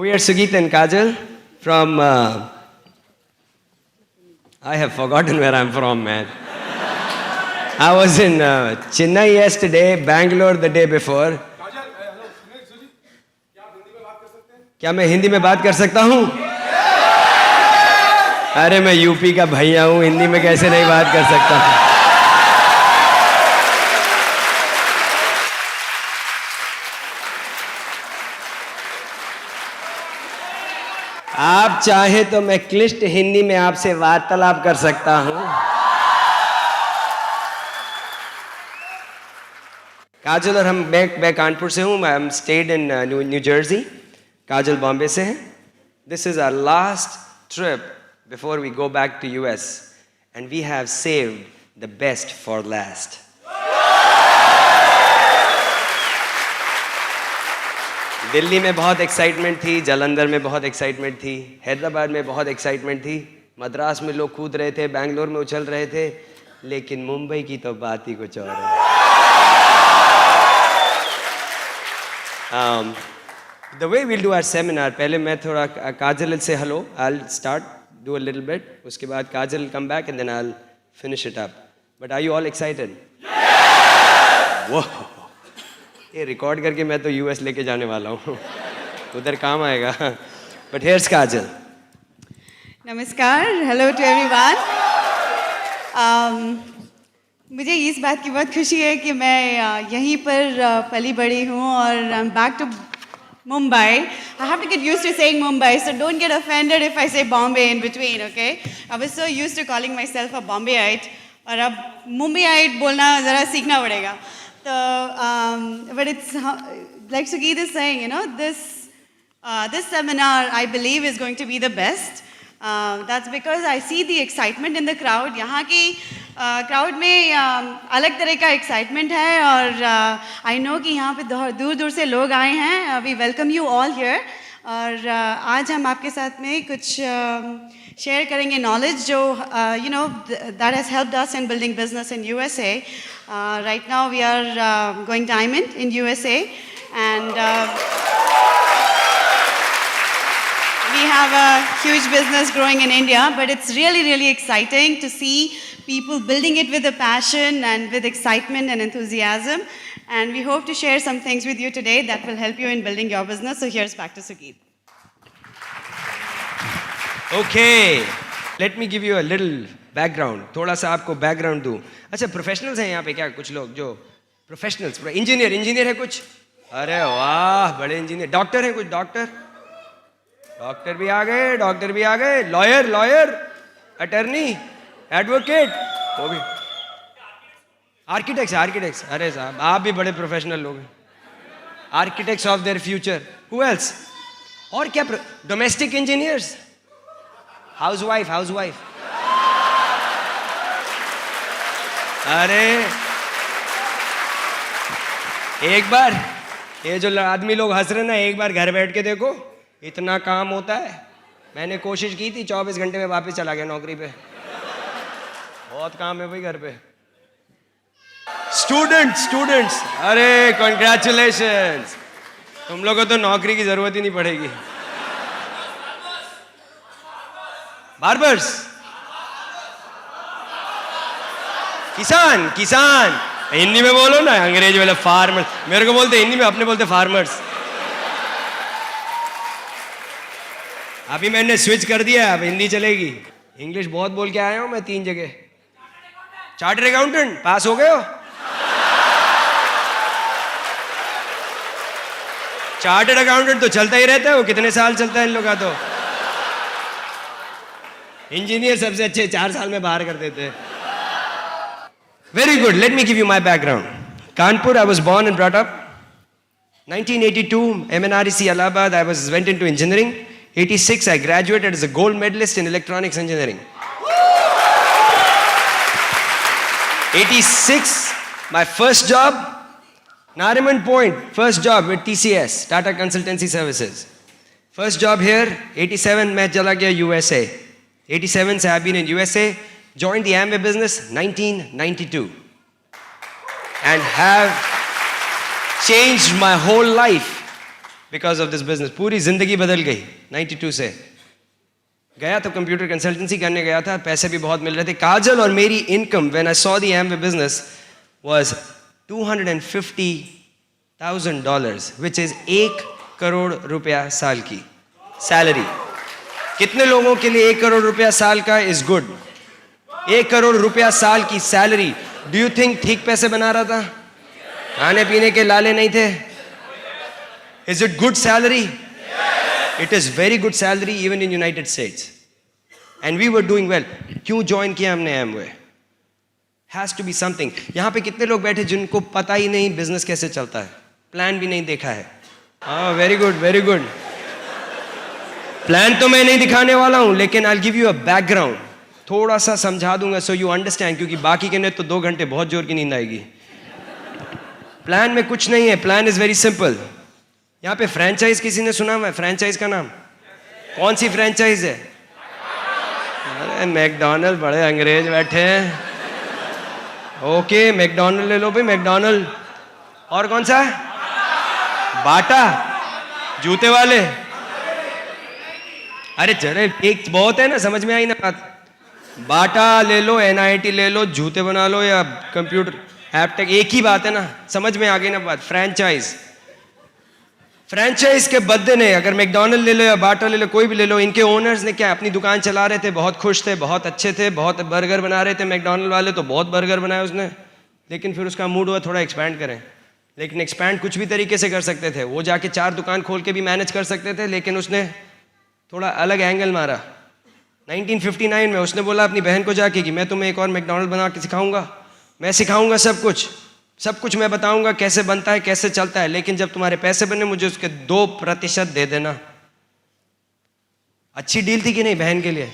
We are Sugit and Kajal from. I have forgotten where I'm from, man. I was in Chennai yesterday, Bangalore the day before. क्या मैं हिंदी में बात कर सकता हूँ? अरे मैं यूपी का भैया हूँ, हिंदी में कैसे नहीं बात कर सकता हूँ? आप चाहे तो मैं क्लिष्ट हिंदी में आपसे वार्तालाप कर सकता हूँ। काजल और मैं कानपुर से हूँ। I am stayed in New Jersey. Kajal Bombay से है। This is our last trip before we go back to US and we have saved the best for last. Delhi में बहुत एक्साइटमेंट थी, जालंधर में बहुत एक्साइटमेंट थी, हैदराबाद में बहुत एक्साइटमेंट थी, मद्रास में लोग कूद रहे थे, बैंगलोर में उछल रहे थे, लेकिन मुंबई की तो बात ही कुछ और है। The way we'll do our seminar, पहले मैं थोड़ा काजल से hello, I'll start, do a little bit, उसके बाद काजल come back and then I'll finish it up. But are you all excited? Yes! Whoa! ये रिकॉर्ड करके मैं तो यूएस लेके जाने वाला हूँ, उधर काम आएगा। But here's काजल। नमस्कार, hello to everyone. मुझे इस बात की बहुत खुशी है कि मैं यहीं पर पली बड़ी हूँ और I'm back to Mumbai. I have to get used to saying Mumbai, so don't get offended if I say Bombay in between, okay? I was so used to calling myself a Bombayite, और अब Mumbaiite बोलना ज़रा सीखना पड़ेगा। So, but it's like Sugit is saying, you know, this seminar I believe is going to be the best. That's because I see the excitement in the crowd. यहाँ की crowd में अलग तरह का excitement है और I know कि यहाँ पे दूर दूर से लोग आए हैं. We welcome you all here. और आज हम आपके साथ में कुछ share करेंगे knowledge जो you know that has helped us in building business in USA. Right now we are going diamond in USA and we have a huge business growing in India, but it's really, really exciting to see people building it with a passion and with excitement and enthusiasm. And we hope to share some things with you today that will help you in building your business. So here's back to Sugit. Okay, let me give you a little background. थोड़ा सा आपको background दूँ. अच्छा, professionals हैं यहाँ पे क्या? कुछ लोग जो प्रोफेशनल्स, इंजीनियर है कुछ? अरे वाह, बड़े इंजीनियर. डॉक्टर है कुछ? डॉक्टर भी आ गए. लॉयर, अटर्नी, एडवोकेट, वो भी. आर्किटेक्ट्स. अरे साहब, आप भी बड़े प्रोफेशनल लोग हैं. Architects of their future. Who else? और क्या? Domestic engineers, housewife. अरे एक बार ये जो आदमी लोग हंस रहे ना, एक बार घर बैठ के देखो, इतना काम होता है. मैंने कोशिश की थी, 24 घंटे में वापस चला गया नौकरी पे. बहुत काम है भाई घर पे. स्टूडेंट्स, अरे कॉन्ग्रेचुलेशंस, तुम लोगों को तो नौकरी की जरूरत ही नहीं पड़ेगी. बार्बर्स, किसान, हिंदी में बोलो ना, अंग्रेजी वाले फार्मर. मेरे को बोलते हिंदी में, अपने बोलते फार्मर्स. अभी मैंने स्विच कर दिया, अब हिंदी चलेगी. इंग्लिश बहुत बोल के आया हूं मैं 3 जगह. चार्टर्ड अकाउंटेंट पास हो गए हो? चार्टर्ड अकाउंटेंट तो चलता ही रहता है, वो कितने साल चलता है इन लोग का. तो इंजीनियर सबसे अच्छे 4 साल में बाहर कर देते हैं. Very good. Let me give you my background. Kanpur, I was born and brought up. 1982, MNREC Allahabad, went into engineering. 86, I graduated as a gold medalist in electronics engineering. 86, my first job, Nariman Point, first job with TCS, Tata Consultancy Services. First job here, 87, मैं चला गया USA. 87 से I've been in USA. Joined the Amway business 1992 and have changed my whole life. Because of this business. पूरी जिंदगी बदल गई 92 से. गया तो कंप्यूटर कंसल्टेंसी करने गया था, पैसे भी बहुत मिल रहे थे. काजल और मेरी income when I saw the Amway business was $250,000, which is 1 crore रुपया साल की सैलरी. कितने लोगों के लिए 1 करोड़ रुपया साल का इज गुड? 1 करोड़ रुपया साल की सैलरी. डू यू थिंक ठीक पैसे बना रहा था? खाने पीने के लाले नहीं थे? Is it good salary? It is very good salary even in United States. And we were doing well. क्यों ज्वाइन किया हमने Amway? Has to be something. यहाँ पे कितने लोग बैठे जिनको पता ही नहीं बिजनेस कैसे चलता है, प्लान भी नहीं देखा है? हाँ, very good, very good. Plan तो मैं नहीं दिखाने वाला हूँ, लेकिन I'll give you a background. थोड़ा सा समझा दूंगा so you understand, क्योंकि बाकी के ने तो 2 घंटे बहुत जोर की नींद आएगी. प्लान में कुछ नहीं है. Plan is very simple. यहाँ पे फ्रेंचाइज किसी ने सुना हुआ है? फ्रेंचाइज का नाम कौन सी फ्रेंचाइज है? अरे मैकडॉनल्ड, बड़े अंग्रेज बैठे हैं. ओके, मैकडॉनल्ड ले लो भाई, मैकडॉनल्ड. और कौन सा? बाटा, जूते वाले. अरे चले, एक बहुत है ना, समझ में आई ना बात. बाटा ले लो, NIT ले लो, जूते बना लो, या कंप्यूटर एपटेक, एक ही बात है ना. समझ में आ गई ना बात. फ्रेंचाइज. फ्रेंचाइज के बदले ने, अगर मैकडॉनल्ड ले लो या बाटा ले लो, कोई भी ले लो, इनके ओनर्स ने क्या, अपनी दुकान चला रहे थे, बहुत खुश थे, बहुत अच्छे थे, बहुत बर्गर बना रहे थे. मैकडॉनल्ड वाले तो बहुत बर्गर बनाए उसने, लेकिन फिर उसका मूड हुआ थोड़ा एक्सपैंड करें. लेकिन एक्सपैंड कुछ भी तरीके से कर सकते थे. वो जाके 4 दुकान खोल के भी मैनेज कर सकते थे, लेकिन उसने थोड़ा अलग एंगल मारा. 1959 में उसने बोला अपनी बहन को जाके कि मैं तुम्हें एक और मैकडॉनल्ड बना के सिखाऊंगा. मैं सिखाऊंगा सब कुछ मैं बताऊंगा कैसे बनता है, कैसे चलता है, लेकिन जब तुम्हारे पैसे बने मुझे उसके 2% दे देना. अच्छी डील थी कि नहीं बहन के लिए?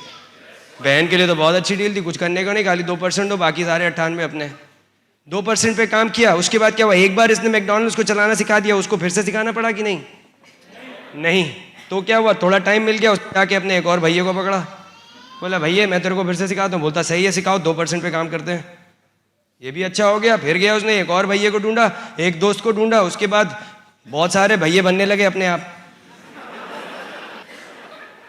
बहन के लिए तो बहुत अच्छी डील थी. कुछ करने को नहीं, खाली 2% दो, बाकी सारे 98 अपने. 2% पे काम किया. उसके बाद क्या हुआ? एक बार इसने मैकडॉनल्ड्स को चलाना सिखा दिया, उसको फिर से सिखाना पड़ा कि नहीं? नहीं. तो क्या हुआ? थोड़ा टाइम मिल गया, उसने जाके अपने एक और भैया को पकड़ा. बोला भैया मैं तेरे को फिर से सिखाता हूँ. बोलता सही है, सिखाओ, 2% पे काम करते हैं. ये भी अच्छा हो गया. फिर गया उसने एक और भैया को ढूंढा, एक दोस्त को ढूंढा. उसके बाद बहुत सारे भैये बनने लगे अपने आप.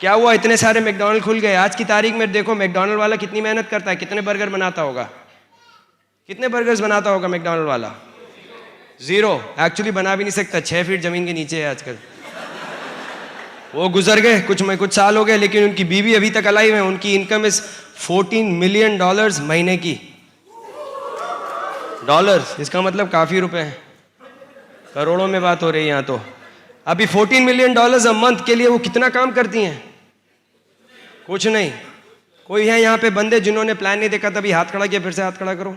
क्या हुआ? इतने सारे मैकडॉनल्ड खुल गए. आज की तारीख में देखो मैकडॉनल्ड वाला कितनी मेहनत करता है, कितने बर्गर बनाता होगा, कितने बर्गर्स बनाता होगा मैकडॉनल्ड वाला? 0. एक्चुअली बना भी नहीं सकता, 6 फीट जमीन के नीचे है आजकल. वो गुजर गए, कुछ साल हो गए, लेकिन उनकी बीवी अभी तक अलाइव है. उनकी इनकम इज $14 मिलियन महीने की. डॉलर्स, इसका मतलब काफी रुपए हैं. करोड़ों में बात हो रही है यहाँ तो. अभी $14 मिलियन अ मंथ के लिए वो कितना काम करती हैं? कुछ नहीं. कोई है यहाँ पे बंदे जिन्होंने प्लान नहीं देखा? तभी हाथ खड़ा किया. फिर से हाथ खड़ा करो,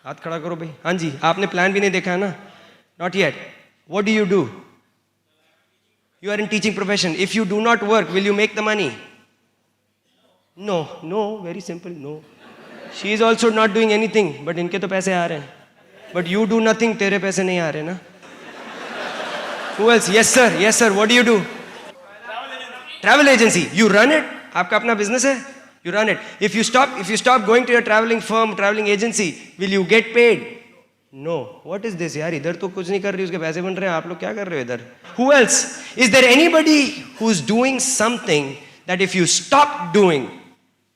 हाथ खड़ा करो भाई. हाँ जी, आपने प्लान भी नहीं देखा है ना? Not yet. What do you do? You are in teaching profession. If you do not work, will you make the money? No, very simple, no. She is also not doing anything, but इनके तो पैसे आ रहे हैं. But you do nothing, तेरे पैसे नहीं आ रहे ना. Who else? Yes sir, what do you do? Travel agency. You run it? आपका अपना business है? You run it. If you stop going to your traveling firm, traveling agency, will you get paid? No. What is this यार? इधर तो कुछ नहीं कर रही, उसके पैसे बन रहे हैं, आप लोग क्या कर रहे हो इधर? Who else? Is there anybody who's doing something that if you stop doing,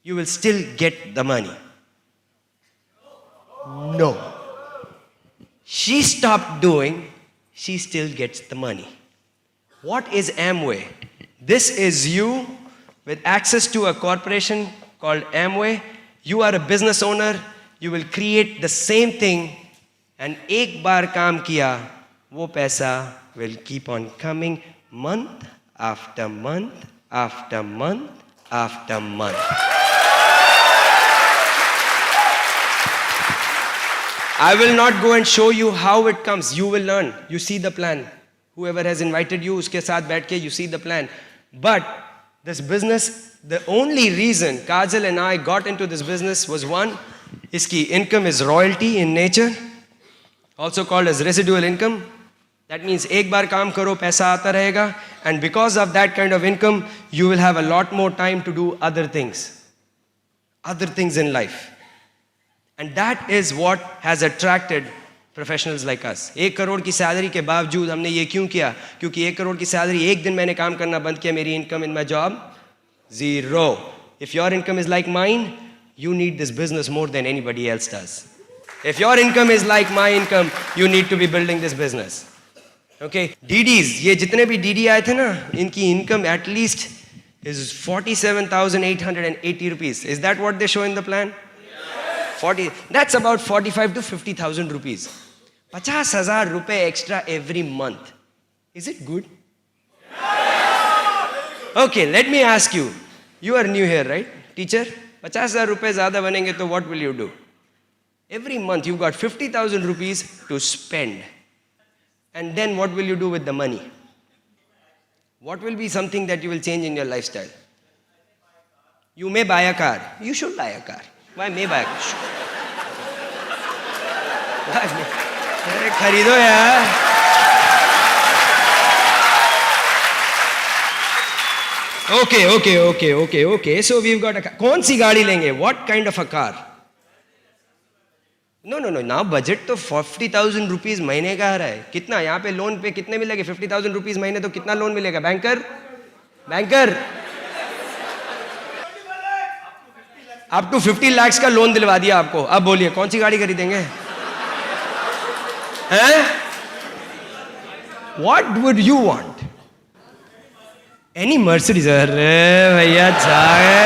you will still get the money? No. She stopped doing, she still gets the money. What is Amway? This is you with access to a corporation called Amway. You are a business owner. You will create the same thing. And एक बार काम किया, वो पैसा will keep on coming month after month after month after month. I will not go and show you how it comes. You will learn. You see the plan. Whoever has invited you, उसके साथ बैठ के you see the plan. But this business, the only reason Kajal and I got into this business was one, इसकी income is royalty in nature. Also called as residual income. That means एक बार काम करो, पैसा आता रहेगा, and because of that kind of income, you will have a lot more time to do other things in life. And that is what has attracted professionals like us. 1 crore की salary के बावजूद हमने ये क्यों किया? क्योंकि 1 करोड़ की सैलरी, एक दिन मैंने काम करना बंद किया, मेरी income in my job zero. If your income is like mine, you need this business more than anybody else does. If your income is like my income, you need to be building this business. Okay? DDs, ये जितने भी DD आए थे ना, इनकी income at least is 47,880 rupees. Is that what they show in the plan? 40. That's about 45 to 50,000 rupees. 50,000 रुपए extra every month. Is it good? Okay, let me ask you. You are new here, right? Teacher, 50,000 रुपए ज़्यादा बनेंगे तो what will you do? Every month you got 50,000 rupees to spend. And then what will you do with the money? What will be something that you will change in your lifestyle? You may buy a car. You should buy a car. Why may buy a car? अरे खरीदो यार. Okay. So we've got a car. कौन सी गाड़ी लेंगे? What kind of a car? No. Now budget तो 40,000 rupees महीने का आ रहा है. कितना? यहाँ पे लोन पे कितने मिलेंगे? 50,000 rupees महीने तो कितना लोन मिलेगा? बैंकर up to 50 lakhs का लोन दिलवा दिया आपको. अब बोलिए कौन सी गाड़ी खरीदेंगे? हैं? What would you want? Any Mercedes? अरे भैया चाहे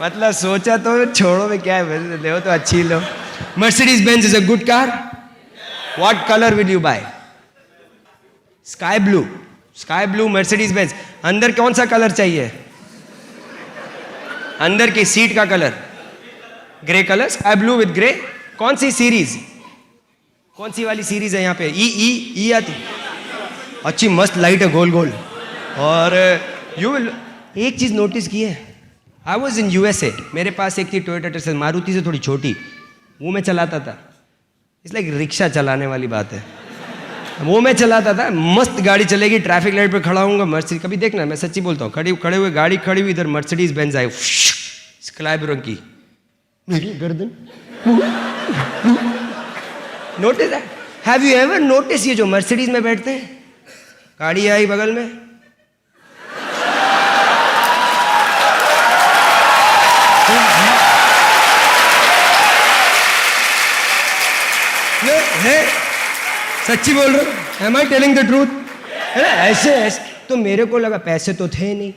मतलब सोचा तो छोड़ो में क्या है, ले तो अच्छी लो. Mercedes Benz is a good car. What color will you buy? Sky blue Mercedes Benz. अंदर कौन सा कलर चाहिए? अंदर की सीट का colour grey colour. Sky blue with grey. कौन सी सीरीज? कौन सी वाली सीरीज है यहाँ पे? ई आती. अच्छी मस्त लाइट है गोल. और यू विल एक चीज नोटिस की है. I was in USA. मेरे पास एक थी टोयोटा टेस्ला, मारुति से थोड़ी छोटी, वो मैं चलाता था. इट्स लाइक रिक्शा चलाने वाली बात है. वो मैं चलाता था, मस्त गाड़ी चलेगी, ट्रैफिक लाइट पे खड़ा हूँगा, मर्सिडीज. कभी देखना, मैं सच्ची बोलता हूँ, खड़े हुए गाड़ी खड़ी हुई, इधर मर्सिडीज बेंज आई स्काई ब्लू रंग की, मेरी गर्दन. नोटिस है? हैव यू एवर नोटिस ये जो मर्सिडीज में बैठते हैं, गाड़ी आई बगल में, सच्ची बोल रहा हूँ. Am I telling the truth? ऐसे तो मेरे को लगा पैसे तो थे नहीं,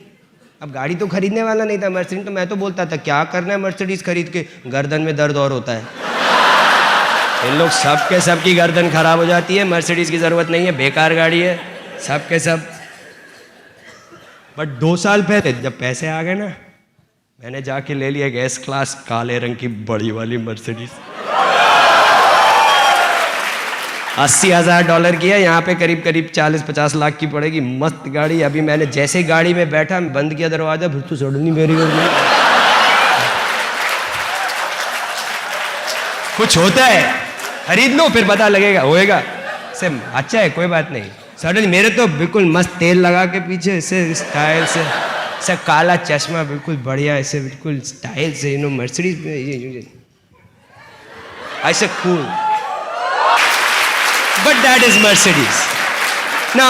अब गाड़ी तो खरीदने वाला नहीं था मर्सिडीज, तो मैं तो बोलता था क्या करना है मर्सिडीज खरीद के, गर्दन में दर्द और होता है. इन लोग सबकी गर्दन खराब हो जाती है, मर्सिडीज की जरूरत नहीं है, बेकार गाड़ी है सबके सब. बट 2 साल पहले जब पैसे आ गए ना, मैंने जाके ले लिया गैस क्लास काले रंग की बड़ी वाली मर्सिडीज. $80,000 की है, यहाँ पे करीब 40-50 लाख की पड़ेगी. मस्त गाड़ी. अभी मैंने जैसे गाड़ी में बैठा, बंद किया दरवाजा, फिर तो सडनली मेरी कुछ होता है, खरीद लो फिर पता लगेगा, होएगा से अच्छा है, कोई बात नहीं. सडनली मेरे तो बिल्कुल मस्त तेल लगा के पीछे ऐसे स्टाइल से काला चश्मा बिल्कुल बढ़िया ऐसे बिल्कुल स्टाइल से, मर्सिडीज ऐसे cool. But that is Mercedes. Now,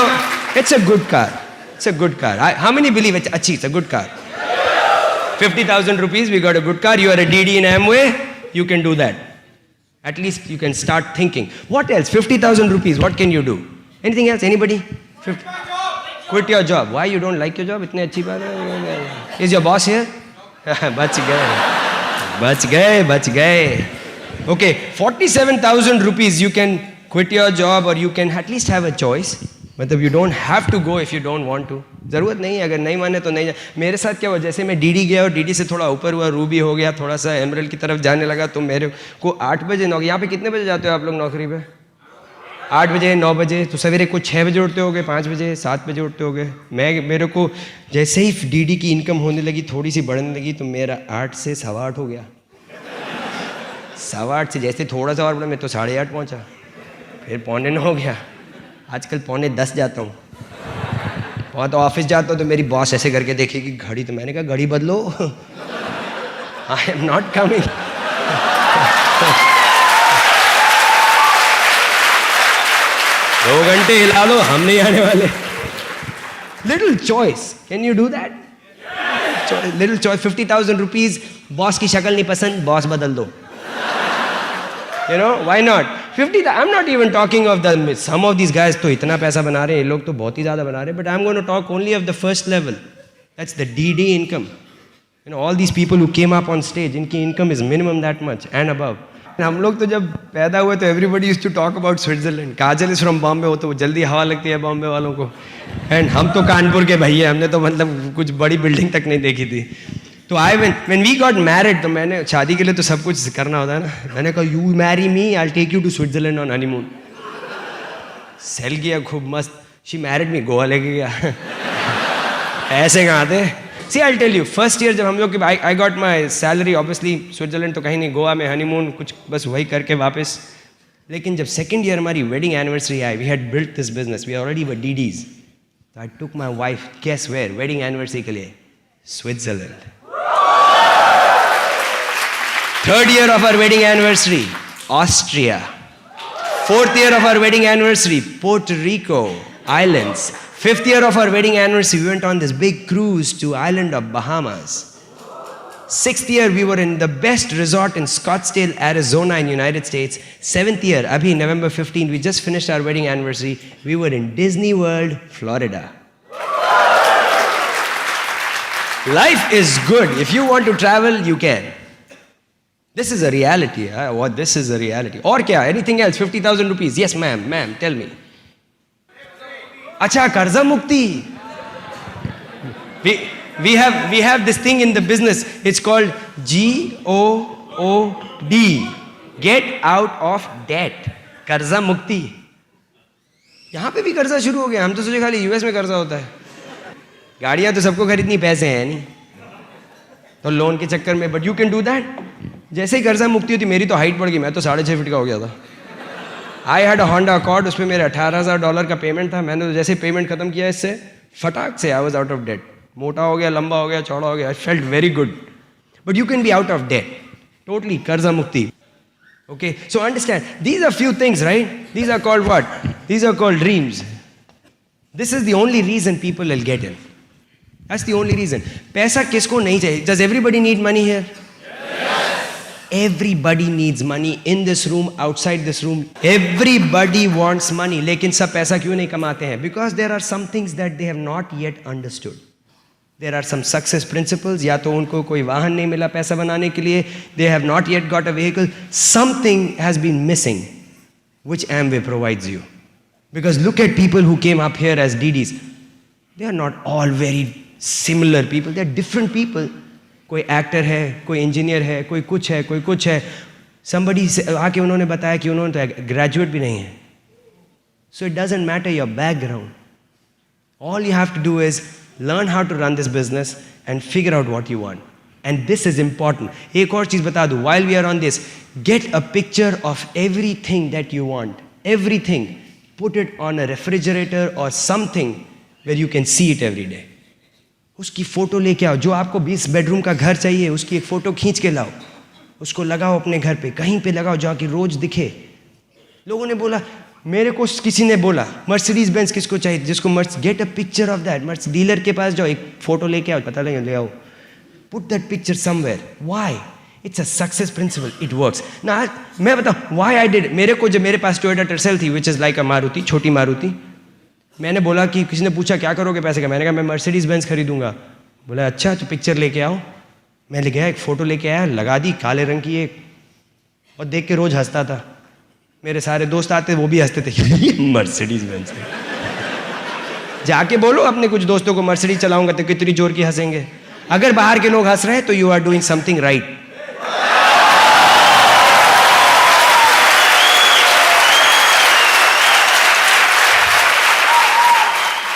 it's a good car. How many believe it's a good car? 50,000 rupees, we got a good car. You are a DD in Amway, you can do that. At least you can start thinking. What else? 50,000 rupees, what can you do? Anything else? Anybody? Quit your job. Why you don't like your job? इतने अच्छी बात है. Is your boss here? बच गए. Okay, 47,000 rupees you can quit your job, or you can at least have a choice. मतलब you don't have to go if you don't want to. ज़रूरत नहीं है, अगर नहीं माने तो नहीं. मेरे साथ क्या हुआ, जैसे मैं DD गया और DD से थोड़ा ऊपर हुआ, रूबी हो गया, थोड़ा सा एमरल्ड की तरफ जाने लगा, तो मेरे को 8 बजे नौकरी. यहाँ पे कितने बजे जाते हो आप लोग नौकरी पे? 8 बजे, 9 बजे. तो सवेरे को 6 बजे उठते होगे, 5 बजे, 7 बजे उठते होगे. मेरे को जैसे ही DD की इनकम होने लगी, थोड़ी सी बढ़ने लगी, तो मेरा 8 से 8:15 हो गया. 8:15 से जैसे थोड़ा सा और बढ़ा, मैं तो 8:30 पहुँचा, फिर 9:45 हो गया. आजकल 9:45 जाता हूँ. वहाँ तो ऑफिस जाता हूँ तो मेरी बॉस ऐसे करके देखेगी घड़ी, तो मैंने कहा घड़ी बदलो. I am not coming. घंटे हिला दो, हम नहीं आने वाले. Little choice. Can you do that? Little choice. 50,000 rupees. Boss की शक्ल नहीं पसंद, बॉस बदल दो. You know, why not? 50. I'm not even talking of some of these guys तो इतना पैसा बना रहे हैं, ये लोग तो बहुत ही ज़्यादा बना रहे हैं. But I'm going to talk only of the first level. That's the DD income. You know, all these people who came up on stage, इनकी income is minimum that much and above. हम लोग तो जब पैदा हुए तो everybody used to talk about Switzerland. Kajal is from Bombay, वो तो जल्दी हवा लगती है बॉम्बे वालों को. And हम तो कानपुर के भैया, हमने तो मतलब कुछ बड़ी बिल्डिंग तक नहीं देखी थी. तो when we got married, तो मैंने शादी के लिए तो सब कुछ करना होता है ना. मैंने कहा you marry me, I'll take you to Switzerland on honeymoon. Sale किया खूब मस्त. She married me, गोवा लेके गया. ऐसे कहाँ थे? See, I'll tell you, first year जब हम लोग I got my salary, obviously Switzerland तो कहीं नहीं, गोवा में honeymoon कुछ बस वही करके वापस. लेकिन जब second year हमारी wedding anniversary I, we had built this business, we already were DDs. So I took my wife, guess where? Wedding anniversary के लिए, Switzerland. Third year of our wedding anniversary, Austria. Fourth year of our wedding anniversary, Puerto Rico Islands. Fifth year of our wedding anniversary, we went on this big cruise to island of Bahamas. Sixth year, we were in the best resort in Scottsdale, Arizona in United States. Seventh year, Abhi, November 15, we just finished our wedding anniversary. We were in Disney World, Florida. Life is good. If you want to travel, you can. This is a reality. What? This is a reality. Or kya? Anything else? 50,000 rupees. Yes, ma'am. Ma'am, tell me. Acha, karza mukti. We have this thing in the business. It's called GOOD. Get out of debt. कर्जा मुक्ति. यहाँ पे भी कर्जा शुरू हो गया. हम तो सोचे खाली यूएस में कर्जा होता है. गाड़ियाँ तो सबको खरीदनी, पैसे हैं नहीं, तो लोन के चक्कर में. But you can do that. जैसे ही कर्जा मुक्ति होती, मेरी तो हाइट बढ़ गई, मैं तो 6.5 फीट का हो गया था. I had a Honda accord, उसमें मेरे $18,000 का पेमेंट था. मैंने तो जैसे पेमेंट खत्म किया इससे, फटाक से I was out of date. मोटा हो गया, लंबा हो गया, चौड़ा हो गया. I felt very good. But you can be out of date totally. कर्जा मुक्ति. Okay, so understand, these are few things, right? These are called what? These are called dreams. This is the only reason people will get in. That's the only reason. पैसा किसको नहीं चाहिए? Does everybody need money here? Everybody needs money in this room, outside this room. Everybody wants money. लेकिन सब पैसा क्यों नहीं कमाते हैं? Because there are some things that they have not yet understood. There are some success principles. या तो उनको कोई वाहन नहीं मिला पैसा बनाने के लिए. They have not yet got a vehicle. Something has been missing, which Amway provides you. Because look at people who came up here as DDs. They are not all very similar people. They are different people. कोई actor है, कोई engineer है, कोई कुछ है, कोई कुछ है. Somebody आके उन्होंने बताया कि उन्होंने तो ग्रेजुएट भी नहीं है. So it doesn't matter your background. All you have to do is learn how to run this business and figure out what you want. And this is important. एक और चीज़ बता दूँ, while we are on this, get a picture of everything that you want. Everything. Put it on a refrigerator or something where you can see it every day. उसकी photo लेके आओ. जो आपको 20 bedroom का घर चाहिए, उसकी एक फ़ोटो खींच के लाओ. उसको लगाओ अपने घर पे, कहीं पे लगाओ जहाँ की रोज़ दिखे. लोगों ने बोला, मेरे को किसी ने बोला मर्सिडीज बेंज किसको चाहिए, जिसको get a picture of that. MERS dealer के पास जाओ, एक फ़ोटो लेके आओ, पता लगे ले आओ. Put that picture somewhere. Why? It's a success principle. It works. ना मैं बताऊँ वाई आई डिड. मेरे को जब मेरे पास टोयोटा टर्सेल थी, विच इज़ लाइक अ मारुति, छोटी मारुति. मैंने बोला कि किसी ने पूछा क्या करोगे पैसे का, मैंने कहा मैं मर्सिडीज बेंज खरीदूंगा. बोला अच्छा, तो पिक्चर लेके आओ. मैं ले गया, एक फ़ोटो लेके आया, लगा दी, काले रंग की एक, और देख के रोज़ हंसता था. मेरे सारे दोस्त आते, वो भी हंसते थे, ये मर्सिडीज बेंज है. जाके बोलो अपने कुछ दोस्तों को मर्सिडीज चलाऊंगा तो कितनी जोर की हंसेंगे. अगर बाहर के लोग हंस रहे हैं तो you are doing something right.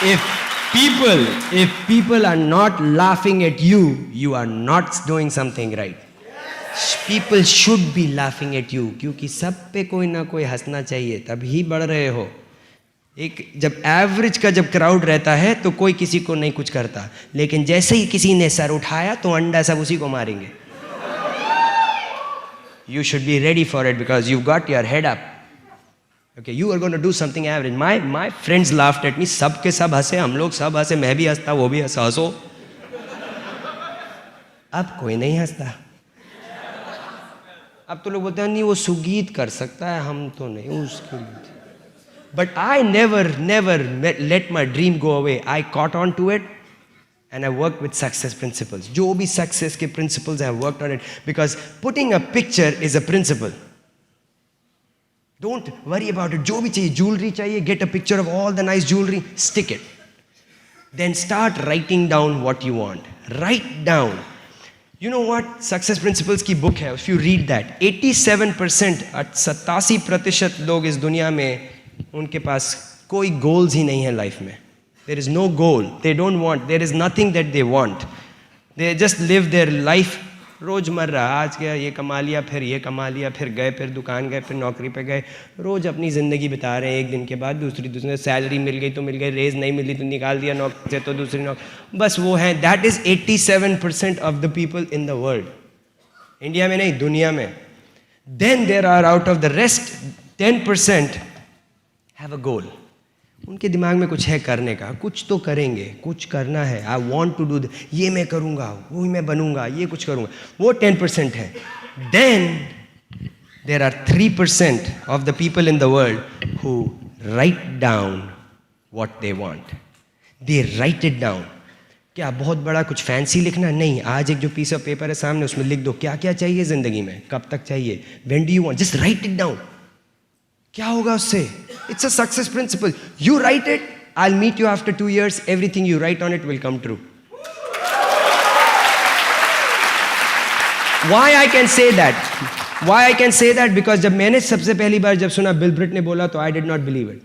If people are not laughing at you, you are not doing something right. People should be laughing at you, क्योंकि सब पे कोई ना कोई हंसना चाहिए, तभी बढ़ रहे हो. एक जब एवरेज का जब क्राउड रहता है तो कोई किसी को नहीं कुछ करता, लेकिन जैसे ही किसी ने सर उठाया तो अंडा सब उसी को मारेंगे. You should be ready for it because you've got your head up. Okay, you are going to do something average. My friends laughed at me. सब के सब हंसे, हम लोग सब हंसे, मैं भी हंसता, वो भी हंसा, हंसो. अब कोई नहीं हंसता. अब तो लोग बोलते हैं नहीं वो सुगीत कर सकता है, हम तो नहीं उसके लिए. But I never let my dream go away. I caught on to it and I worked with success principles. जो भी success के principles I have worked on it because putting a picture is a principle. Don't worry about it. जो भी चाहिए, jewelry चाहिए, get a picture of all the nice jewelry, stick it. Then start writing down what you want. Write down. You know what? Success Principles की book है. If you read that, 87%, 87% लोग इस दुनिया में उनके पास कोई goals ही नहीं है life में. There is no goal. They don't want. There is nothing that they want. They just live their life. रोजमर्रा, आज क्या ये कमा लिया, फिर ये कमा लिया, फिर गए, फिर दुकान गए, फिर नौकरी पे गए, रोज अपनी ज़िंदगी बिता रहे हैं. एक दिन के बाद दूसरी सैलरी मिल गई तो मिल गई, रेज नहीं मिली तो निकाल दिया नौकरी से तो दूसरी नौकरी, बस वो है. That is 87% of the people in the world. India में नहीं, दुनिया में. Then there are out of the rest 10% have a goal. उनके दिमाग में कुछ है करने का, कुछ तो करेंगे, कुछ करना है. आई वॉन्ट टू डू ये मैं करूँगा, वो मैं बनूंगा, ये कुछ करूँगा. वो 10% है. Then there are 3% of the people in the world who write down what they want. They write it down. क्या बहुत बड़ा कुछ फैंसी लिखना नहीं, आज एक जो पीस ऑफ पेपर है सामने उसमें लिख दो क्या क्या चाहिए ज़िंदगी में, कब तक चाहिए, when do you want, just write it down. क्या होगा उससे? It's a success principle. You write it, I will meet you after 2 years, everything you write on it will come true. Why I can say that? Why I can say that? Because जब मैंने सबसे पहली बार जब सुना Bill Britt ने बोला तो I did not believe it.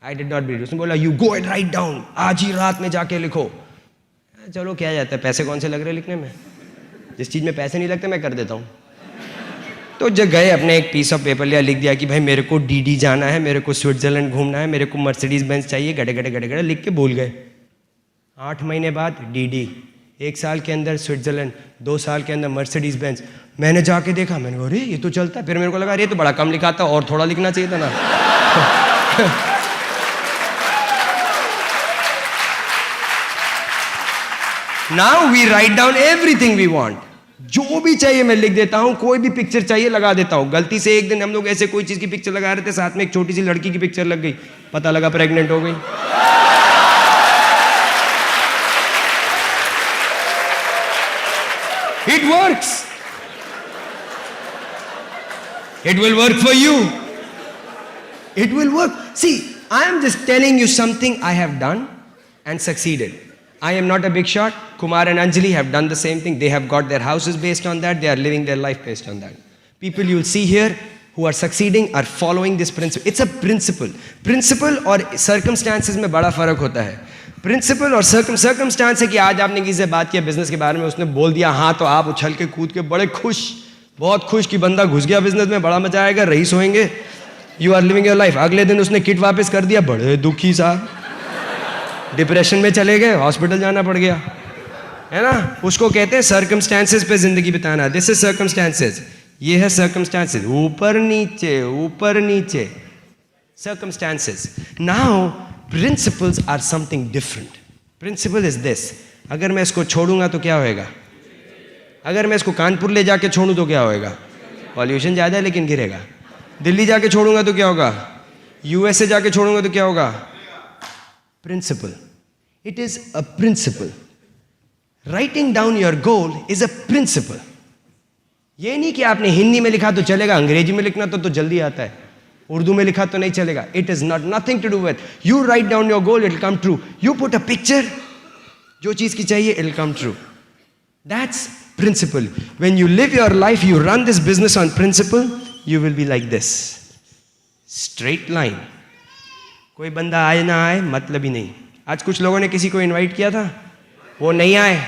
I did not believe it. उसने बोला you go and write down, आज ही रात में जाके लिखो. चलो क्या जाता है, पैसे कौन से लग रहे लिखने में, जिस चीज़ में पैसे नहीं लगते मैं कर देता हूँ. तो जब गए अपने एक पीस ऑफ पेपर लिया, लिख दिया कि भाई मेरे को डीडी जाना है, मेरे को स्विट्जरलैंड घूमना है, मेरे को मर्सिडीज बेंज चाहिए, गड़े गड़े गड़े गड़े लिख के भूल गए. 8 महीने बाद डीडी, 1 साल के अंदर स्विट्जरलैंड, 2 साल के अंदर मर्सिडीज बेंज. मैंने जाके देखा, मैंने कहा अरे ये तो चलता है. फिर मेरे को लगा अरे ये तो बड़ा कम लिखा था, और थोड़ा लिखना चाहिए था ना. Now we write down everything we want. जो भी चाहिए मैं लिख देता हूँ, कोई भी पिक्चर चाहिए लगा देता हूँ. गलती से एक दिन हम लोग ऐसे कोई चीज़ की पिक्चर लगा रहे थे, साथ में एक छोटी सी लड़की की पिक्चर लग गई, पता लगा प्रेग्नेंट हो गई. It works. It will work for you. It will work. See, I am just telling you something I have done and succeeded. I am not a big shot. Kumar and Anjali have done the same thing. They have got their houses based on that. They are living their life based on that. People you will see here who are succeeding are following this principle. It's a principle. Principle और circumstances में बड़ा फर्क होता है. Principal और circumstance है कि आज आपने किसी से बात किया बिजनेस के बारे में, उसने बोल दिया हाँ, तो आप उछल के कूद के बड़े खुश, बहुत खुश कि बंदा घुस गया बिजनेस में, बड़ा मजा आएगा, रईस होएंगे, you are living your life. अगले दिन उसने किट वापस कर दिया, बड़े दुखी सा, डिप्रेशन में चले गए, हॉस्पिटल जाना पड़ गया, है ना. उसको कहते हैं सर्कमस्टांसेस पे जिंदगी बिताना. This is circumstances. ये है सर्कमस्टांसेस, ऊपर नीचे circumstances. Now principles are something different. Principle is this. अगर मैं इसको छोड़ूंगा तो क्या होएगा, अगर मैं इसको कानपुर ले जाके छोड़ूं तो क्या होएगा, पॉल्यूशन ज़्यादा है लेकिन गिरेगा. दिल्ली जाके छोड़ूंगा तो क्या होगा, यूएसए जाके छोड़ूंगा तो क्या होगा. Principle. It is a principle. Writing down your goal is a principle. ये नहीं कि आपने हिंदी में लिखा तो चलेगा, अंग्रेजी में लिखना तो जल्दी आता है, उर्दू में लिखा तो नहीं चलेगा. It is not, nothing to do with. You write down your goal, it will come true. You put a picture, जो चीज की चाहिए, it will come true. That's principle. When you live your life, you run this business on principle, you will be like this, straight line. कोई बंदा आए ना आए मतलब ही नहीं. आज कुछ लोगों ने किसी को इन्वाइट किया था, वो नहीं आए,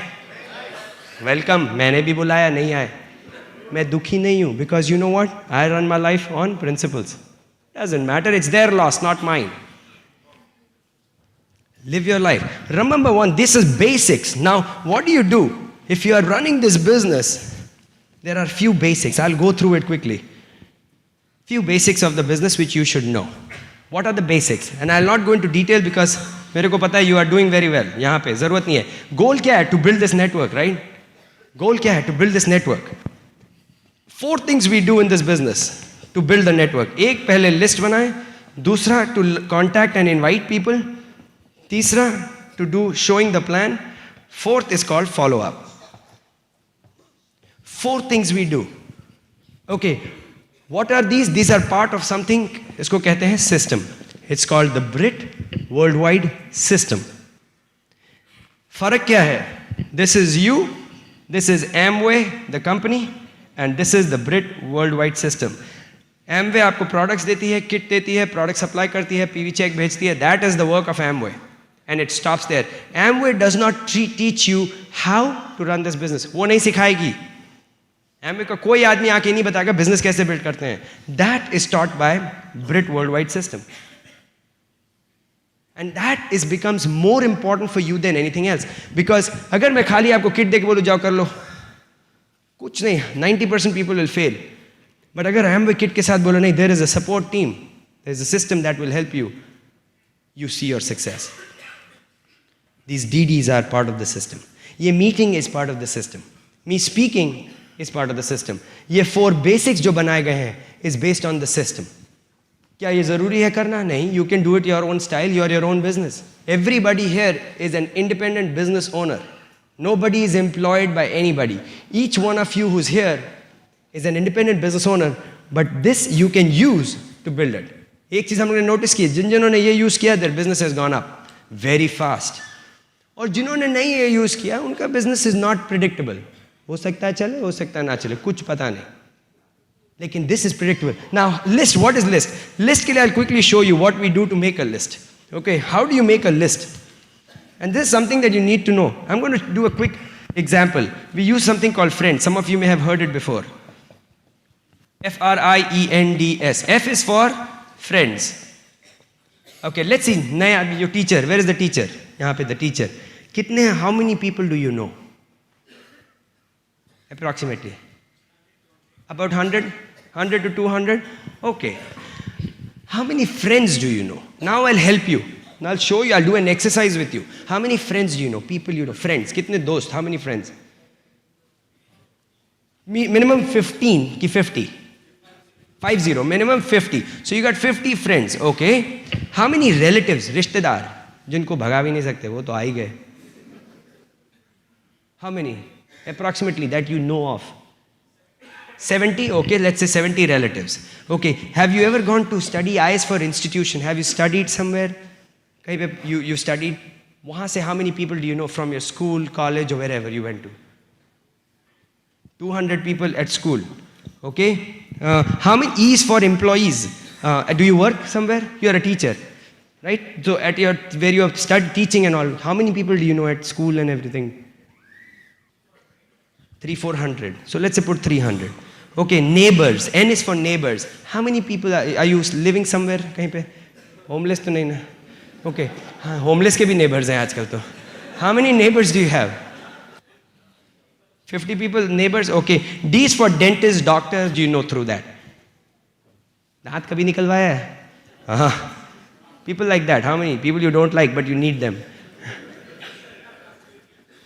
वेलकम. मैंने भी बुलाया, नहीं आए. मैं दुखी नहीं हूं, because you know what, I run my life on principles. Doesn't matter, it's their loss, not mine. Live your life. Remember one, this is basics. Now, what do you do? If you are running this business, there are few basics. I'll go through it quickly. few basics of the business which you should know. What are the basics? And I'll not go into detail because मेरे को पता है you are doing very well. यहाँ पे ज़रूरत नहीं है. Goal क्या है? To build this network, right? Goal क्या है? To build this network. 4 things we do in this business to build the network. एक पहले list बनाए, दूसरा to contact and invite people, तीसरा to do showing the plan, fourth is called follow up. 4 things we do. Okay. What are these? These are part of something, इसको कहते हैं system. It's called the BRIT Worldwide System. फर्क क्या है? This is you, this is Amway, the company, and this is the BRIT Worldwide System. Amway आपको products देती है, kit देती है, product supply करती है, PV check भेजती है. That is the work of Amway. And it stops there. Amway does not teach you how to run this business. वो नहीं सिखाएगी. Amway का कोई आदमी आके नहीं बताएगा बिजनेस कैसे बिल्ड करते हैं. That is taught by BRIT Worldwide System. And that is becomes more important for you than anything else. Because अगर मैं खाली आपको किट दे के बोलूँ जाओ कर लो, कुछ नहीं, 90% people will fail. But अगर Amway किट के साथ बोलो नहीं, there is a support team, there is a system that will help you, you see your success. These DDs are part of the system. ये meeting is part of the system. Me speaking is part of the system. ये 4 basics जो बनाए गए हैं is based on the system. क्या ये ज़रूरी है करना? नहीं. You can do it your own style. You are your own business. Everybody here is an independent business owner. Nobody is employed by anybody. Each one of you who's here is an independent business owner. But this you can use to build it. एक चीज़ हमने notice की, जिन्होंने ये use किया, their business has gone up very fast. और जिन्होंने नहीं ये यूज़ किया, उनका business is not predictable. हो सकता है चले, हो सकता है ना चले, कुछ पता नहीं. लेकिन this is predictable. Now, list, what is list? List के लिए I'll quickly show you what we do to make a list. Okay, how do you make a list? And this is something that you need to know. I'm going to do a quick example. We use something called Friends. Some of you may have heard it before. Friends. F is for friends. Okay, let's see. नया your teacher. Where is the teacher? यहाँ पे the teacher. कितने? How many people do you know? Approximately. About 100 to 200? Okay. How many friends do you know? Now I'll help you. Now I'll show you, I'll do an exercise with you. How many friends do you know? People you know. Friends. कितने दोस्त? How many friends? Minimum 15 ki 50. 50. Minimum 50. So you got 50 friends. Okay. How many relatives? रिश्तेदार जिनको भगा भी नहीं सकते, वो तो आ ही गए. How many? Approximately that you know of. 70, okay, let's say 70 relatives. Okay, have you ever gone to study IS for institution? Have you studied somewhere? कहीं पे you studied? वहाँ से how many people do you know from your school, college or wherever you went to? 200 people at school. Okay, how many E is for employees? Do you work somewhere? You are a teacher, right? So at your where you have studied teaching and all, how many people do you know at school and everything? 300-400. So let's say put 300. Okay, neighbors. N is for neighbors. How many people are you living somewhere? कहीं पे? Homeless तो नहीं ना? Okay. हाँ, homeless के भी neighbors हैं आजकल तो. How many neighbors do you have? 50 people, neighbors. Okay. D is for dentist, doctor. Do you know through that? दांत कभी निकलवाया है? हाँ. People like that. How many? People you don't like but you need them.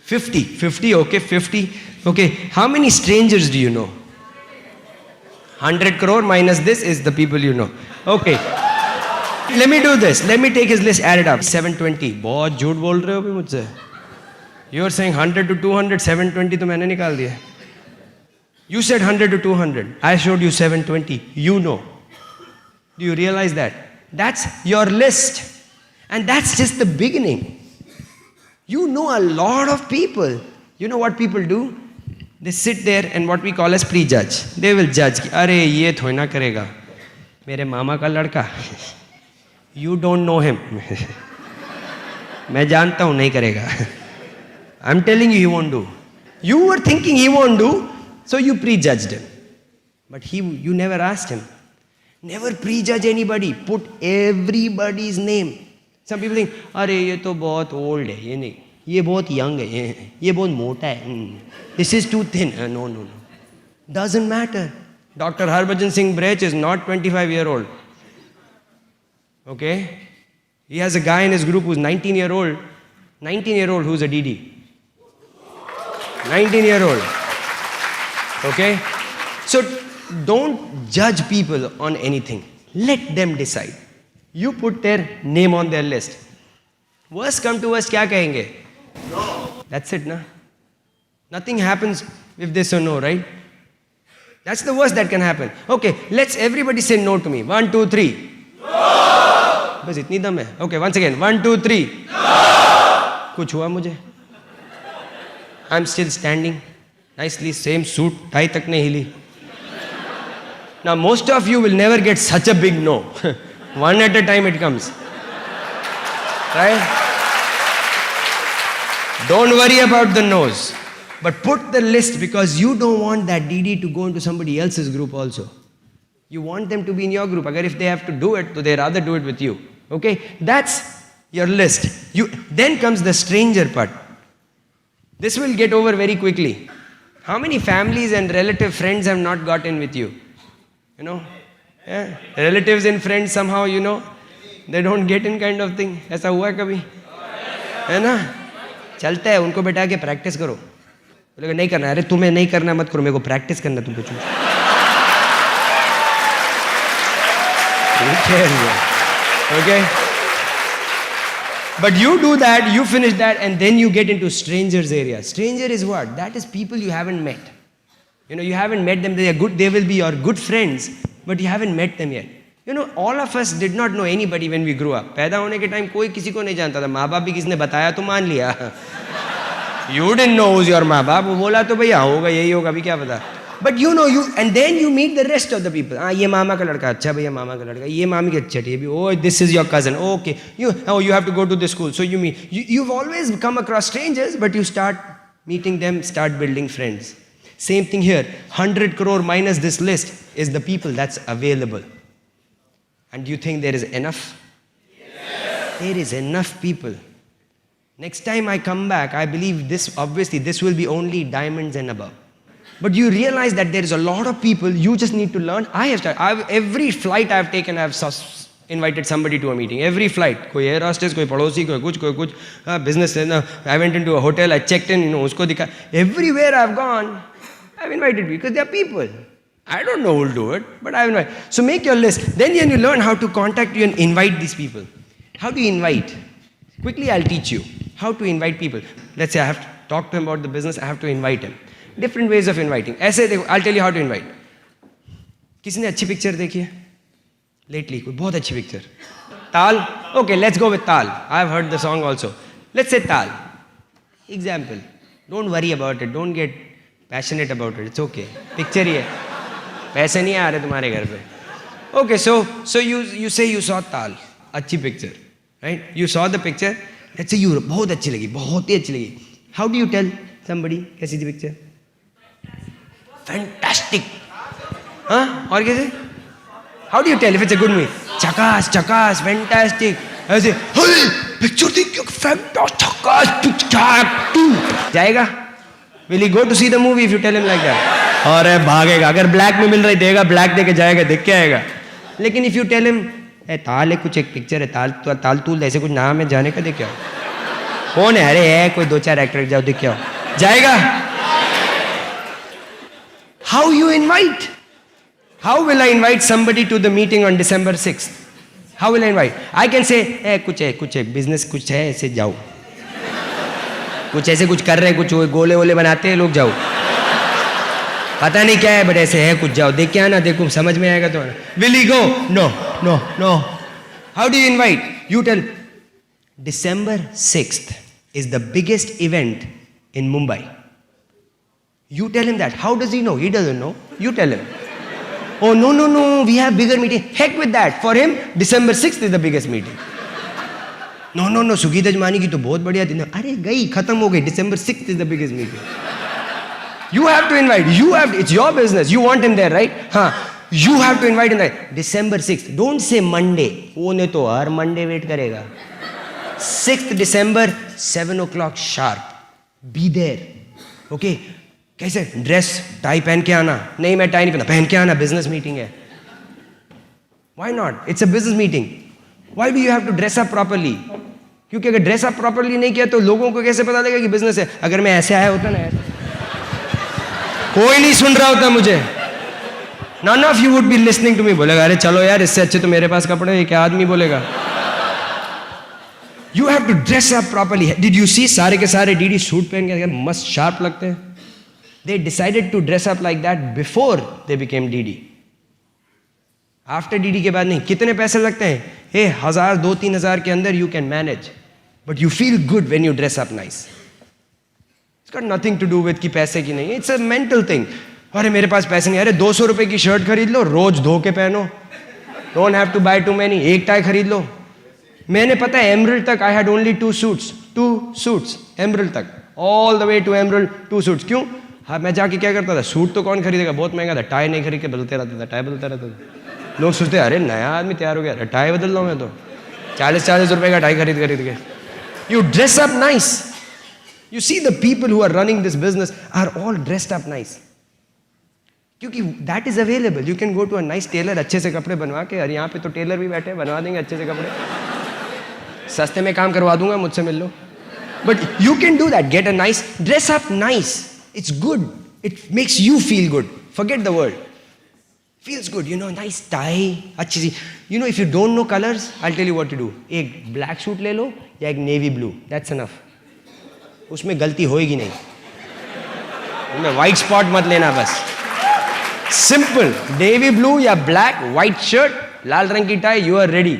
50, okay, 50. Okay, how many strangers do you know? 100 crore minus this is the people you know. Okay. Let me do this. Let me take his list, add it up. 720. बहुत झूठ बोल रहे हो भी मुझसे. You are saying 100 to 200, 720 तो मैंने निकाल दिया. You said 100 to 200. I showed you 720. You know. Do you realize that? That's your list. And that's just the beginning. You know a lot of people. You know what people do? They sit there and what we call as prejudge. They will judge. अरे ये थोड़ी ना करेगा. मेरे मामा का लड़का. You don't know him. मैं जानता हूँ नहीं करेगा. I'm telling you he won't do. You were thinking he won't do, so you prejudged him. But you never asked him. Never prejudge anybody. Put everybody's name. Some people think, अरे ये तो बहुत old है, ये नहीं. ये बहुत young है, ये बहुत मोटा है. This is too thin. No. Doesn't matter. Dr. Harbhajan Singh Brech is not 25-year-old. Okay? He has a guy in his group who's 19-year-old. 19-year-old who's a DD. 19-year-old. Okay? So don't judge people on anything. Let them decide. You put their name on their list. Worst come to worst, क्या कहेंगे? No. That's it, na? Nothing happens if they say no, right? That's the worst that can happen. Okay, let's everybody say no to me. 1, 2, 3. No. बस इतनी दम है. Okay, once again. 1, 2, 3. No. कुछ हुआ मुझे? I'm still standing. Nicely, same suit, tie tak nahi hili. Now, most of you will never get such a big no. One at a time it comes. Right? Don't worry about the no's. But put the list because you don't want that DD to go into somebody else's group also. You want them to be in your group. Agar if they have to do it, so they rather do it with you. Okay? That's your list. Then comes the stranger part. This will get over very quickly. How many families and relative friends have not got in with you? You know? Yeah. Relatives and friends somehow, you know, they don't get in kind of thing. ऐसा हुआ कभी? है ना? चलता है उनको बैठा के प्रैक्टिस करो. बोलेगा नहीं करना. अरे तुम्हें नहीं करना मत करो. मेरे को प्रैक्टिस करना तुम पूछो. Okay? But you do that, you finish that, and then you get into strangers area. Stranger is what? That is people you haven't met. You know, you haven't met them. They are good. They will be your good friends, but you haven't met them yet. You know, all of us did not know anybody when we grew up. पैदा होने के time कोई किसी को नहीं जानता था. माँ बाप भी किसने बताया तो मान लिया. You didn't know who's your माँ बाप. वो बोला तो भैया होगा यही होगा अभी क्या पता. But you know, and then you meet the rest of the people. हाँ ये मामा का लड़का. अच्छा भैया मामा का लड़का. ये मामी की अच्छा ये भी. Oh, this is your cousin. Okay. You have to go to the school. So you meet. You've always come across strangers, but you start meeting them, start building friends. Same thing here. 100 crore minus this list is the people that's available. And do you think there is enough? Yes. There is enough people. Next time I come back, I believe this will be only diamonds and above. But you realize that there is a lot of people, you just need to learn. Every flight I've taken, I've invited somebody to a meeting. Every flight. Koi air hostess, koi padosi, koi kuch, business. I went into a hotel, I checked in, usko dikha. Everywhere I've gone, I've invited people because they are people. I don't know who will do it, but I've invited. So make your list. Then you learn how to contact you and invite these people. How do you invite? Quickly, I'll teach you how to invite people. Let's say I have to talk to him about the business, I have to invite him. Different ways of inviting. ऐसे I'll tell you how to invite. किसी ने अच्छी picture देखी है? Lately, कोई बहुत अच्छी picture. Tal? Okay, let's go with Tal. I've heard the song also. Let's say Tal. Example. Don't worry about it. Don't get passionate about it. It's okay. Picture ही है. पैसे नहीं आ रहे तुम्हारे घर पे. Okay, so you say you saw Tal. अच्छी picture. Right? You saw the picture. Let's say you बहुत अच्छी लगी. बहुत ही अच्छी लगी. How do you tell somebody कैसी थी picture? Fantastic. हाँ? और कैसे? How do you tell if it's a good movie? Chakas, fantastic. ऐसे, hey, picture देख क्यों? Fantastic, chakas, picture. जाएगा? Will he go to see the movie if you tell him like that? अरे भागेगा. अगर black में मिल रही देगा, black देके जाएगा, देख के आएगा. लेकिन if you tell him, ताल है कुछ एक picture है, ताल तूल ऐसे कुछ नाम है जाने का देख क्या? कौन है? अरे है कोई 2-4 एक्टर जाओ देख क्या? जाएगा? How you invite? How will I invite somebody to the meeting on December 6th? How will I invite? I can say, कुछ है, business कुछ है, ऐसे जाओ. कुछ ऐसे कुछ कर रहे हैं, कुछ गोले वोले बनाते हैं, लोग जाओ. पता नहीं क्या है, बट ऐसे है कुछ जाओ. देख क्या ना, देखो समझ में आएगा तो. Will he go? No. How do you invite? You tell, December 6th is the biggest event in Mumbai. You tell him that. How does he know? He doesn't know. You tell him. Oh, no, we have bigger meeting. Heck with that. For him, December 6th is the biggest meeting. No, Sugi Dajmani ki to bahut badhiya din. Arey gayi, khatam ho gayi. December 6th is the biggest meeting. You have to invite. It's your business. You want him there, right? You have to invite him there. December 6th. Don't say Monday. Oh, ne to har Monday wait karega. 6th December, 7 o'clock sharp. Be there. Okay? कैसे dress tie पहन के आना, नहीं मैं tie नहीं पहन के आना, बिजनेस मीटिंग है. Why not? It's a business meeting. Why do you have to dress up properly? क्योंकि अगर ड्रेस अप प्रॉपरली नहीं किया तो लोगों को कैसे पता लगेगा कि बिजनेस है. अगर मैं ऐसे आया होता ना, कोई नहीं सुन रहा होता मुझे. None of you would be listening to me. बोलेगा अरे चलो यार, इससे अच्छे तो मेरे पास कपड़े हैं, क्या आदमी बोलेगा. You have to dress up properly. Did you see सारे के सारे डीडी सूट पहन के मस्त शार्प लगते हैं. They decided to dress up like that before they became DD. After DD के बाद नहीं. कितने पैसे लगते हैं? 1,000, 2,000, 3,000 के अंदर you can manage. But you feel good when you dress up nice. It's got nothing to do with कि पैसे की नहीं. It's a mental thing. अरे मेरे पास पैसे नहीं. अरे 200 रुपए की शर्ट खरीद लो, रोज धो के पहनो. Don't have to buy too many. एक टाई खरीद लो. मैंने पता है एमरल्ड तक I had only 2 suits. Emerald तक. All the way to emerald 2 suits. क्यों? हाँ, मैं जाके क्या करता था, सूट तो कौन खरीदेगा, बहुत महंगा था. टाई नहीं खरीद के बदलते रहता था, टाई बदलता रहता था. लोग सोचते अरे नया आदमी तैयार हो गया, टाई बदल लो. मैं तो 40 रुपए का टाई खरीद के. You dress up nice. You see the people who are running this business are all dressed up nice. क्योंकि that is available. You can go to a nice tailor, अच्छे से कपड़े बनवा के. अरे यहाँ पे तो टेलर भी बैठे, बनवा देंगे अच्छे से कपड़े. सस्ते में काम करवा दूंगा, मुझसे मिल लो. But you can do that. Get a nice, dress up nice. It's good. It makes you feel good. Forget the word. Feels good, you know, nice tie. अच्छी सी. You know, if you don't know colors, I'll tell you what to do. एक black suit ले लो या एक navy blue. That's enough. उसमें गलती होएगी नहीं. उसमें white spot मत लेना बस. Simple. Navy blue या black, white shirt, लाल रंग की tie, you are ready.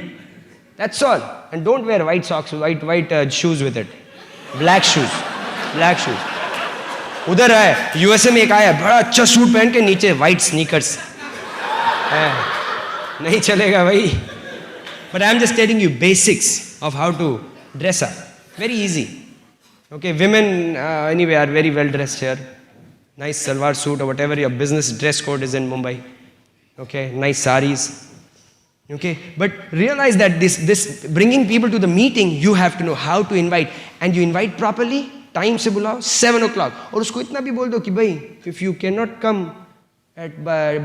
That's all. And don't wear white socks, white shoes with it. Black shoes. उधर है यूएसए में एक आया बड़ा अच्छा सूट पहन के नीचे वाइट स्नीकर्स. नहीं चलेगा भाई. But I am just telling you basics of how to dress up. Very easy. Okay, women anyway are very well dressed here. Nice salwar suit और whatever your business dress code is in Mumbai. Okay, nice saris. Okay, but realize that this bringing people to the meeting, you have to know how to invite, and you invite properly. Time से बुलाओ 7 o'clock. और उसको इतना भी बोल दो कि भाई if you can not come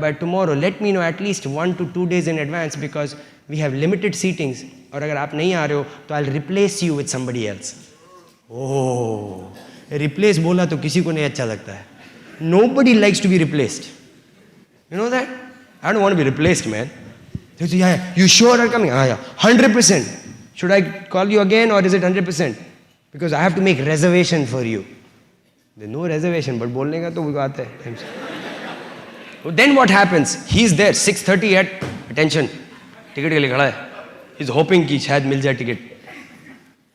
by tomorrow, let me know at least 1 to 2 days in advance because we have limited seatings. और अगर आप नहीं आ रहे हो तो I'll replace you with somebody else. Replace बोला तो किसी को नहीं अच्छा लगता है. Nobody likes to be replaced. You know that? I don't want to be replaced, man. Yeah, you sure are coming? Yeah, 100%. Should I call you again or is it 100%? Because I have to make reservation for you. There's no reservation, but बोलने का तो वो बात है. Then what happens? He's there 6:30 at attention. Ticket के लिए खड़ा है. He's hoping कि शायद मिल जाए ticket.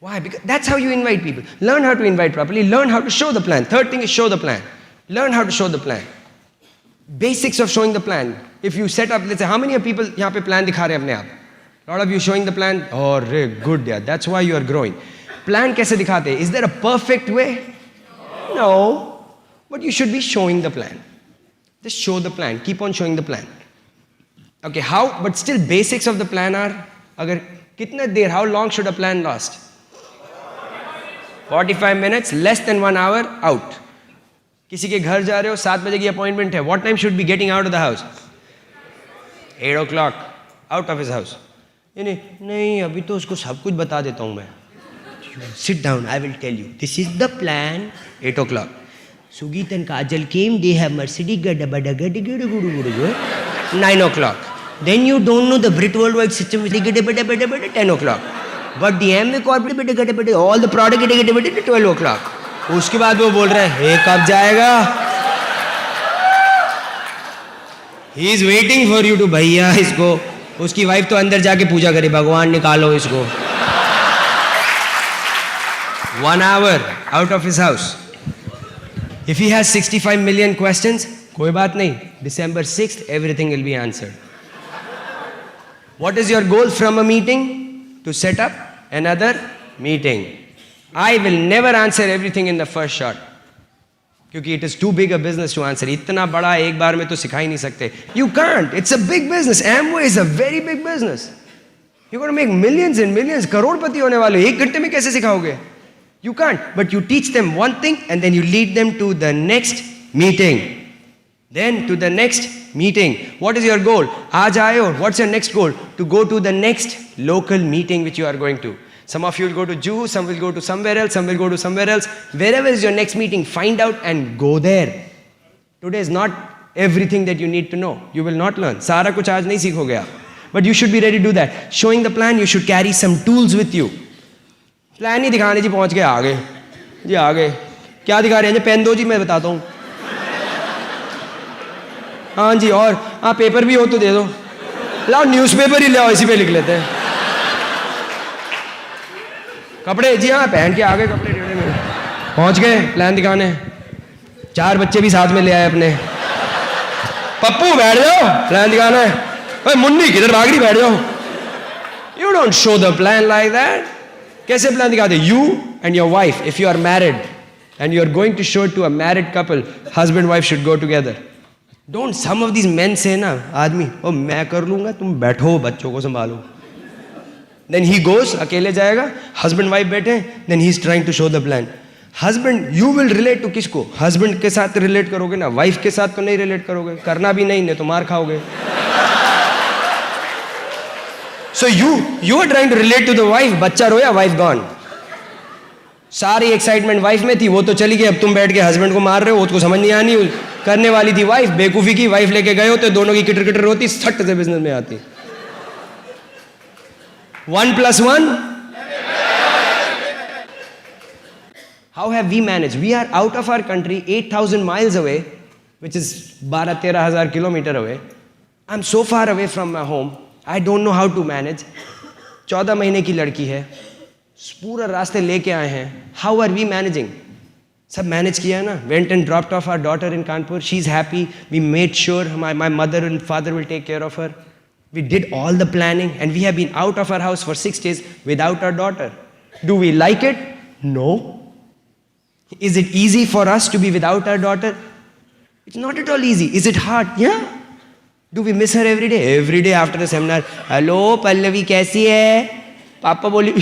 Why? Because that's how you invite people. Learn how to invite properly. Learn how to show the plan. Third thing is show the plan. Learn how to show the plan. Basics of showing the plan. If you set up, let's say, how many people यहाँ पे plan दिखा रहे हैं अपने आप? A lot of you showing the plan. Oh, good, yeah. That's why you are growing. Plan कैसे दिखाते हैं? Is there a perfect way? No. But you should be showing the plan. Just show the plan. Keep on showing the plan. Okay, how? But still basics of the plan are, अगर कितने देर, how long should a plan last? 45 minutes, less than 1 hour, out. किसी के घर जा रहे हो, 7 बजे की अपॉइंटमेंट है. What time should be getting out of the house? 8 o'clock, out of his house. नहीं, अभी तो उसको सब कुछ बता देता हूँ मैं. Sit down, I will tell you. This is the plan. 8 o'clock. Sugit and Kajal came, they have Mercedes. 9 o'clock. Then you don't know the Brit worldwide system. 10 o'clock. But the MA corporate, all the product 12 o'clock. उसके बाद वो बोल रहा है कब जाएगा? He is waiting for you to भैया इसको. उसकी वाइफ तो अंदर जाके पूजा करे, भगवान निकालो इसको. 1 hour out of his house. If he has 65 million questions, कोई बात नहीं. December 6th, everything will be answered. What is your goal from a meeting? To set up another meeting. I will never answer everything in the first shot. क्योंकि it is too big a business to answer. इतना बड़ा एक बार में तो सिखा ही नहीं सकते. You can't. It's a big business. Amway is a very big business. You're going to make millions and millions. करोड़पति होने वाले. 1 घंटे में कैसे सिखाओगे? You can't. But you teach them one thing and then you lead them to the next meeting. Then to the next meeting. What is your goal? Aaj aaye, what's your next goal? To go to the next local meeting which you are going to. Some of you will go to Juhu, some will go to somewhere else, some will go to somewhere else. Wherever is your next meeting, find out and go there. Today is not everything that you need to know. You will not learn. Sara kuch aaj nahi seekhoge aap. But you should be ready to do that. Showing the plan, you should carry some tools with you. Plan ही दिखाने जी पहुंच गए आगे जी आगे क्या दिखा रहे हैं जी pen दो जी मैं बताता हूँ हाँ जी और हाँ पेपर भी हो तो दे दो लाओ न्यूज़पेपर ही लाओ इसी पे लिख लेते हैं कपड़े जी हाँ पहन के आगे कपड़े टेढ़े में पहुंच गए प्लान दिखाने 4 बच्चे भी साथ में ले आए अपने पप्पू बैठ जाओ प्लान दिखाना है ओए मुन्नी किधर भाग रही बैठ जाओ You don't show the plan like that. कैसे प्लान दिखाते? You and your wife, if you are married and you are going to show it to a married couple, husband wife should go together. Don't some of these men say ना आदमी ओ मैं कर लूँगा तुम बैठो बच्चों को संभालो. Then he goes अकेले जाएगा husband wife बैठे then he is trying to show the plan. Husband you will relate to किसको? Husband के साथ relate करोगे ना wife के साथ तो नहीं relate करोगे करना भी नहीं तो मार खाओगे. So you are trying to relate to the wife. बच्चा रोया wife gone. सारी एक्साइटमेंट वाइफ में थी वो तो चली गई अब तुम बैठ के हस्बैंड को मार रहे हो उसको समझ नहीं आनी करने वाली थी वाइफ बेवकूफी की वाइफ लेके गए होते दोनों की किटर किटर होती सट से बिजनेस में आती 1+1 How have we managed? We are out of our country 8,000 miles away which is 12-13,000 kilometers away. I'm so far away from my home. I don't know how to manage. 14 महीने की लड़की है पूरा रास्ते लेके आए हैं. How are we managing? सब मैनेज किया ना. Went and dropped off our daughter in Kanpur. She's happy. We made sure my mother and father will take care of her. We did all the planning and we have been out of our house for 6 days without our daughter. Do we like it? No. Is it easy for us to be without our daughter? It's not at all easy. Is it hard? Yeah. Do we miss her every day? Every day after the seminar, hello, Pallavi, kaisi hai? Papa boli,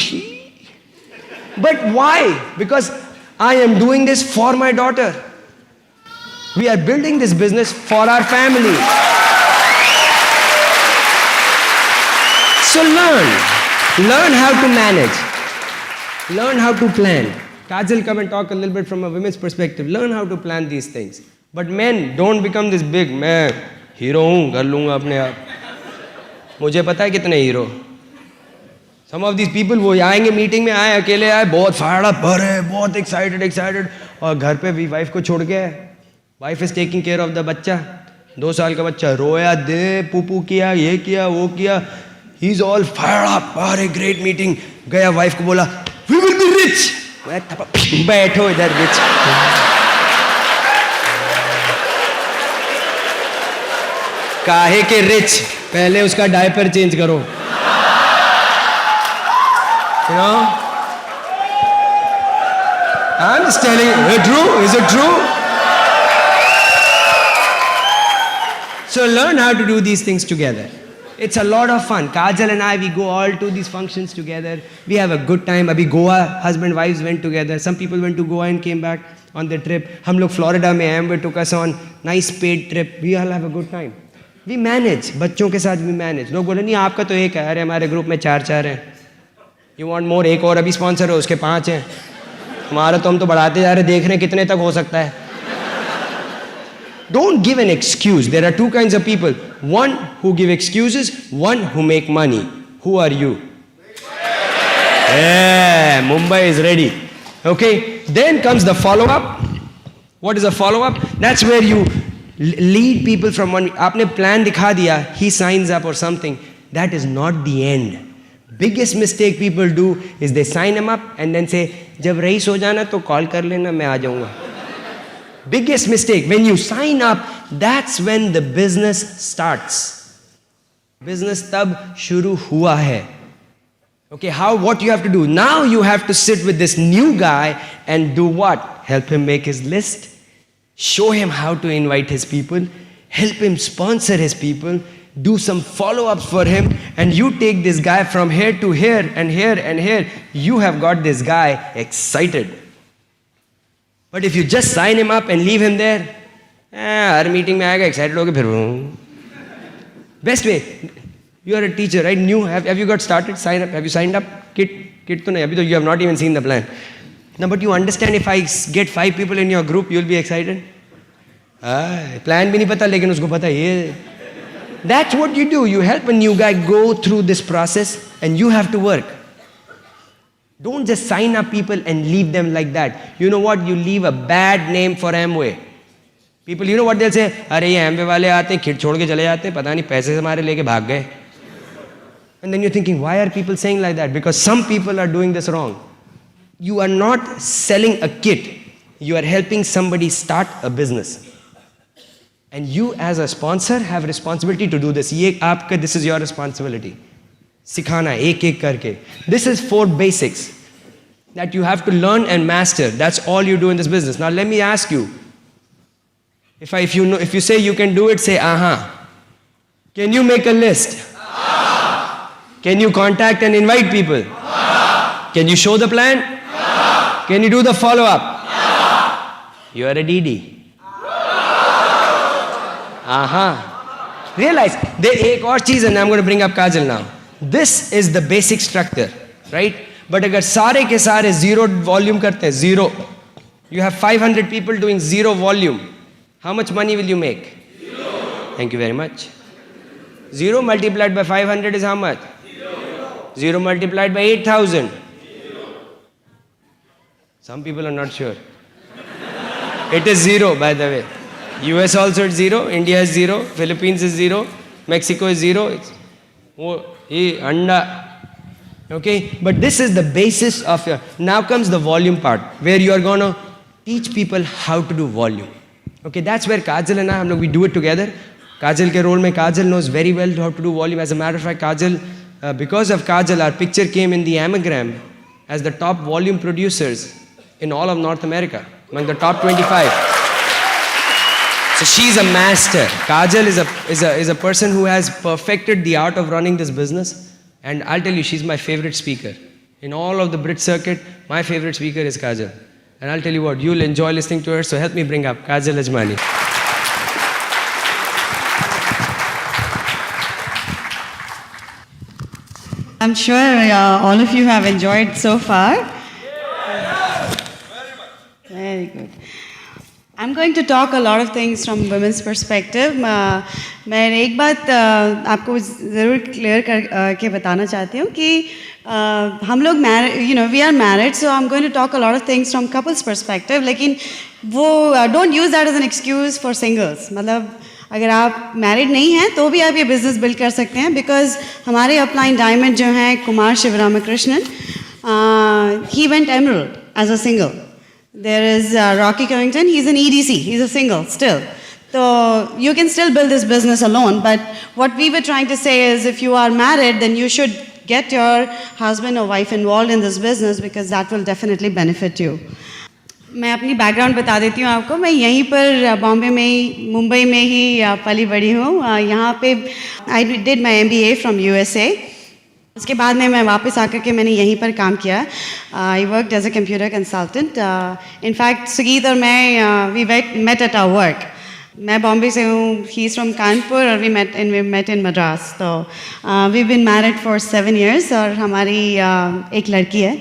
But why? Because I am doing this for my daughter. We are building this business for our family. So learn how to manage. Learn how to plan. Kajal, come and talk a little bit from a women's perspective. Learn how to plan these things. But men, don't become this big, मैं hero हूँ कर लूँगा अपने आप. मुझे पता है कितने hero. Some of these people वो आएंगे मीटिंग में आए अकेले आए बहुत फाड़ा भरे बहुत एक्साइटेड और घर पे भी वाइफ को छोड़ के आए. Wife is taking care of the बच्चा 2 साल का बच्चा रोया दे पुपू किया ये किया वो किया. He is all fired up. अरे ग्रेट मीटिंग गया वाइफ को बोला वी विल बी रिच. बैठो इधर रिच. काहे के रिच पहले उसका डायपर चेंज करो. You know? I'm just telling you. Is it true? Is it true? So learn how to do these things together. It's a lot of fun. Kajal and I, we go all to these functions together. We have a good time. Abhi Goa, husband wives went together. Some people went to Goa and came back on the trip. Hum log Florida mein Amber took us on nice paid trip. We all have a good time. We manage. बच्चों के साथ we manage. लोग बोले नहीं आपका तो एक है. अरे हमारे ग्रुप में 4 हैं. You want more? एक और अभी स्पॉन्सर हो उसके 5 हैं. हमारा तो हम तो बढ़ाते जा रहे देख रहे हैं कितने तक हो सकता है. Don't give an excuse. There are 2 kinds of people. One who give excuses, one who make money. Who are you? Yeah, Mumbai is ready. Okay, then comes the follow-up. What is a follow-up? That's where you lead people from one. आपने plan दिखा दिया, he signs up or something. That is not the end. Biggest mistake people do is they sign him up and then say, जब rice हो जाना तो call कर लेना मैं आ जाऊँगा. Biggest mistake. When you sign up, that's when the business starts. Business tab shuru hua hai. Okay, what you have to do? Now you have to sit with this new guy and do what? Help him make his list. Show him how to invite his people. Help him sponsor his people. Do some follow-ups for him. And you take this guy from here to here and here and here. You have got this guy excited. But if you just sign him up and leave him there, her meeting में आएगा, excited होकर फिर best way. You are a teacher, right? New, have you got started? Have you signed up? Kit तो नहीं, अभी तो you have not even seen the plan. Now, but you understand if I get 5 people in your group, you'll be excited? Plan भी नहीं पता, लेकिन उसको पता ये. That's what you do. You help a new guy go through this process and you have to work. Don't just sign up people and leave them like that. You know what? You leave a bad name for Amway. People, you know what they'll say? अरे ये Amway वाले आते हैं, खिट छोड़ के चले जाते हैं, पता नहीं पैसे हमारे लेके भाग गए. And then you're thinking, why are people saying like that? Because some people are doing this wrong. You are not selling a kit. You are helping somebody start a business. And you as a sponsor have responsibility to do this. This is your responsibility. Sikhana, ek karke. This is 4 basics that you have to learn and master. That's all you do in this business. Now let me ask you. If you say you can do it, say, Can you make a list? Can you contact and invite people? Can you show the plan? Can you do the follow-up? You are a DD. Realize, एक और चीज है, I'm going to bring up Kajal now. This is the basic structure, right? But अगर सारे के सारे zero volume करते हैं, zero, you have 500 people doing zero volume, how much money will you make? 0. Thank you very much. 0 multiplied by 500 is how much? 0 multiplied by 8,000. Some people are not sure. It is 0, by the way. US also is 0, India is 0, Philippines is 0, Mexico is 0. Okay, but this is the basis of your. Now comes the volume part, where you are going to teach people how to do volume. Okay, that's where Kajal and we do it together. Kajal ke role mein, Kajal knows very well how to do volume. As a matter of fact, Kajal, because of Kajal, our picture came in the Anagram as the top volume producers in all of North America, among the top 25. So she's a master. Kajal is a person who has perfected the art of running this business. And I'll tell you, she's my favorite speaker. In all of the Brit circuit, my favorite speaker is Kajal. And I'll tell you what, you'll enjoy listening to her, so help me bring up Kajal Ajmani. I'm sure all of you have enjoyed so far. Very good. I'm going to talk a lot of things from women's perspective. मैं एक बात आपको ज़रूर clear करके बताना चाहती हूँ कि हम लोग we are married, so I'm going to talk a lot of things from couples perspective. लेकिन वो don't use that as an excuse for singles. मतलब अगर आप married नहीं हैं तो भी आप ये business build कर सकते हैं, because हमारे upline diamond जो हैं Kumar Sivaramakrishnan, he went emerald as a single. There is Rocky Covington, he's an EDC, he's a single still. So you can still build this business alone, but what we were trying to say is if you are married, then you should get your husband or wife involved in this business, because that will definitely benefit you. मैं अपनी background बता देती हूँ आपको. मैं यहीं पर बॉम्बे में ही, मुंबई में ही पली बड़ी हूँ. यहाँ पे I did my MBA from USA. उसके बाद में मैं वापस आकर के मैंने यहीं पर काम किया. I worked as a computer consultant. In fact, सुगीत और मैं we met at our work. मैं बॉम्बे से हूँ, he's from कानपुर, और we met in Madras. So we've been married for 7 years, और हमारी एक लड़की है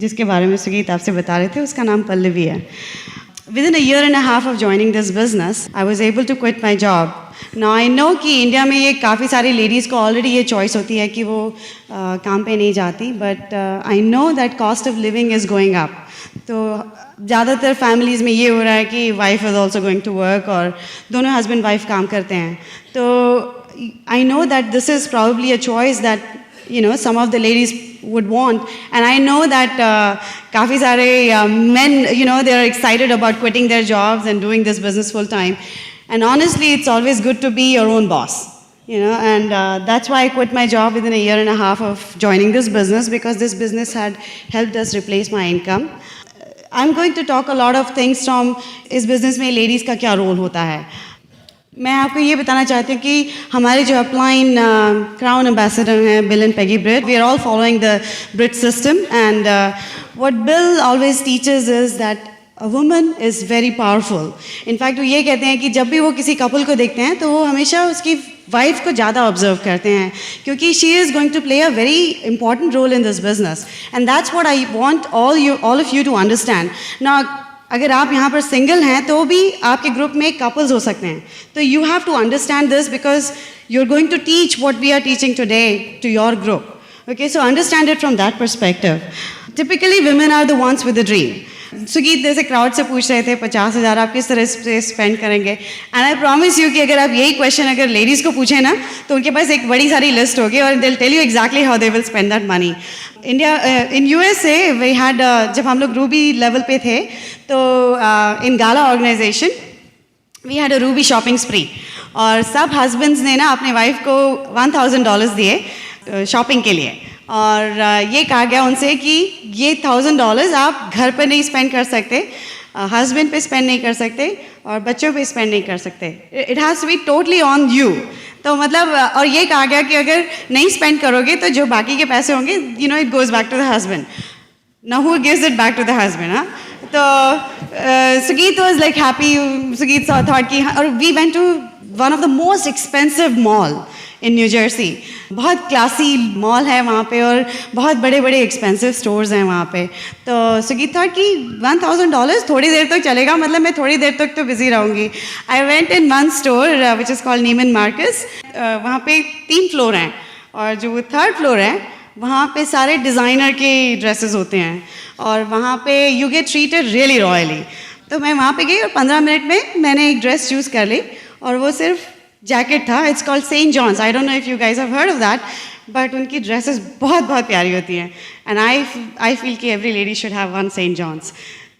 जिसके बारे में सुगीत आपसे बता रहे थे, उसका नाम पल्लवी है. Within a year and a half of joining this business, I was able to quit my job. Now I know कि इंडिया में ये काफ़ी सारी लेडीज़ को ऑलरेडी ये चॉइस होती है कि वो काम पे नहीं जाती, but I know that cost of living is going up. तो ज़्यादातर फैमिलीज़ में ये हो रहा है कि wife is also going to work, और दोनों हस्बैंड वाइफ काम करते हैं. तो I know that this is probably a choice that some of the ladies would want, and I know that काफ़ी सारे men they are excited about quitting their jobs and doing this business full time. And honestly, it's always good to be your own boss, and that's why I quit my job within a year and a half of joining this business, because this business had helped us replace my income. I'm going to talk a lot of things from इस business में ladies का क्या role होता है. मैं आपको ये बताना चाहती हूँ कि हमारे जो अपलाइन क्राउन एम्बेसडर हैं, Bill and Peggy Britt, we are all following the Britt system, and what Bill always teaches is that A woman is very powerful. In fact, वो ये कहते हैं कि जब भी वो किसी कपल को देखते हैं तो वो हमेशा उसकी वाइफ को ज़्यादा ऑब्जर्व करते हैं क्योंकि she is going to play a very important role in this business and that's what I want all of you to understand. Now अगर आप यहाँ पर सिंगल हैं तो भी आपके ग्रुप में कपल्स हो सकते हैं. तो you have to understand this because you are going to teach what we are teaching today to your group. Okay, so understand it from that perspective. Typically, women are the ones with the dream. सुगीत जैसे crowd से पूछ रहे थे 50,000 आप किस तरह से spend करेंगे एंड आई प्रॉमिस यू कि अगर आप यही क्वेश्चन अगर लेडीज़ को पूछे ना तो उनके पास एक बड़ी सारी लिस्ट होगी और they will tell you exactly how they will spend that money. India in USA we had जब हम लोग रूबी लेवल पे थे तो in gala organisation we had a ruby shopping spree और सब हस्बैंड्स ने ना अपने वाइफ को $1,000 दिए शॉपिंग के लिए और ये कहा गया उनसे कि ये $1,000 आप घर पर नहीं स्पेंड कर सकते, हस्बैंड पे स्पेंड नहीं कर सकते और बच्चों पे स्पेंड नहीं कर सकते. It has to be totally on you. तो मतलब और ये कहा गया कि अगर नहीं स्पेंड करोगे तो जो बाकी के पैसे होंगे you know it goes back to the husband. Now who gives it back to the husband. हाँ तो Sugeet was like happy. Sugeet thought कि और we went to one of the most expensive mall in New Jersey. बहुत classy mall है वहाँ पे और बहुत बड़े बड़े एक्सपेंसिव स्टोर्स हैं वहाँ पे. तो सुगीत थॉट कि $1,000 थोड़ी देर तक चलेगा, मतलब मैं थोड़ी देर तक तो बिजी रहूँगी. I went in one store which is called नीमन मार्कस. वहाँ पे 3 फ्लोर हैं और जो 3rd फ्लोर है वहाँ पे सारे डिज़ाइनर के ड्रेसेस होते हैं और वहाँ पे you get treated really royally. तो मैं वहाँ पे गई और 15 मिनट में मैंने एक ड्रेस चूज़ कर ली और वो सिर्फ जैकेट था. It's called Saint John's. I don't know if you guys have heard of that but उनकी ड्रेसेस बहुत बहुत प्यारी होती हैं एंड आई फील कि every lady should have one Saint John's.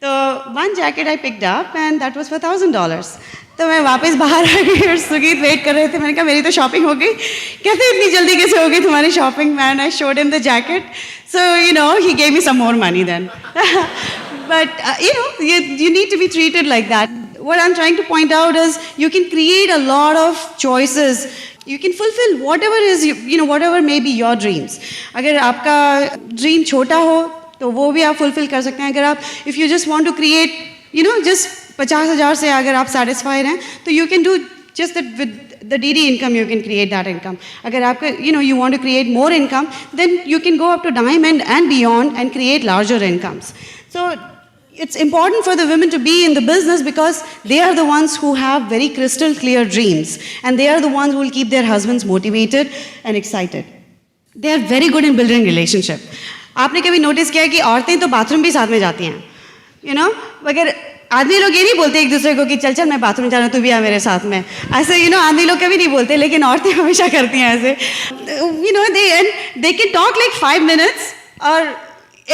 तो one jacket I picked up and that was for $1,000. तो मैं वापस बाहर आ गई और सुगीत वेट कर रहे थे. मैंने कहा मेरी तो शॉपिंग हो गई. कहते इतनी जल्दी कैसे हो गई तुम्हारी shopping. Man I showed him the jacket so you know he gave me some more money then. But you know you need to be treated like that. What I'm trying to point out is you can create a lot of choices. You can fulfill whatever is you know whatever may be your dreams. अगर आपका dream छोटा हो तो वो भी आप fulfil कर सकते हैं. अगर आप if you just want to create you know just 50,000 से अगर आप satisfied हैं तो you can do just that with the DD income you can create that income. अगर आपका you know you want to create more income then you can go up to diamond and beyond and create larger incomes. So it's important for the women to be in the business because they are the ones who have very crystal clear dreams and they are the ones who will keep their husbands motivated and excited. They are very good in building relationship. आपने कभी notice किया है कि औरतें तो bathroom भी साथ में जाती हैं you know? अगर आदमी लोग ये नहीं बोलते एक दूसरे को कि चल चल मैं बाथरूम जा रहा हूँ तू भी आ मेरे साथ में. ऐसे you know आदमी लोग कभी नहीं बोलते लेकिन औरतें हमेशा करती हैं ऐसे. you know they can talk like 5 minutes और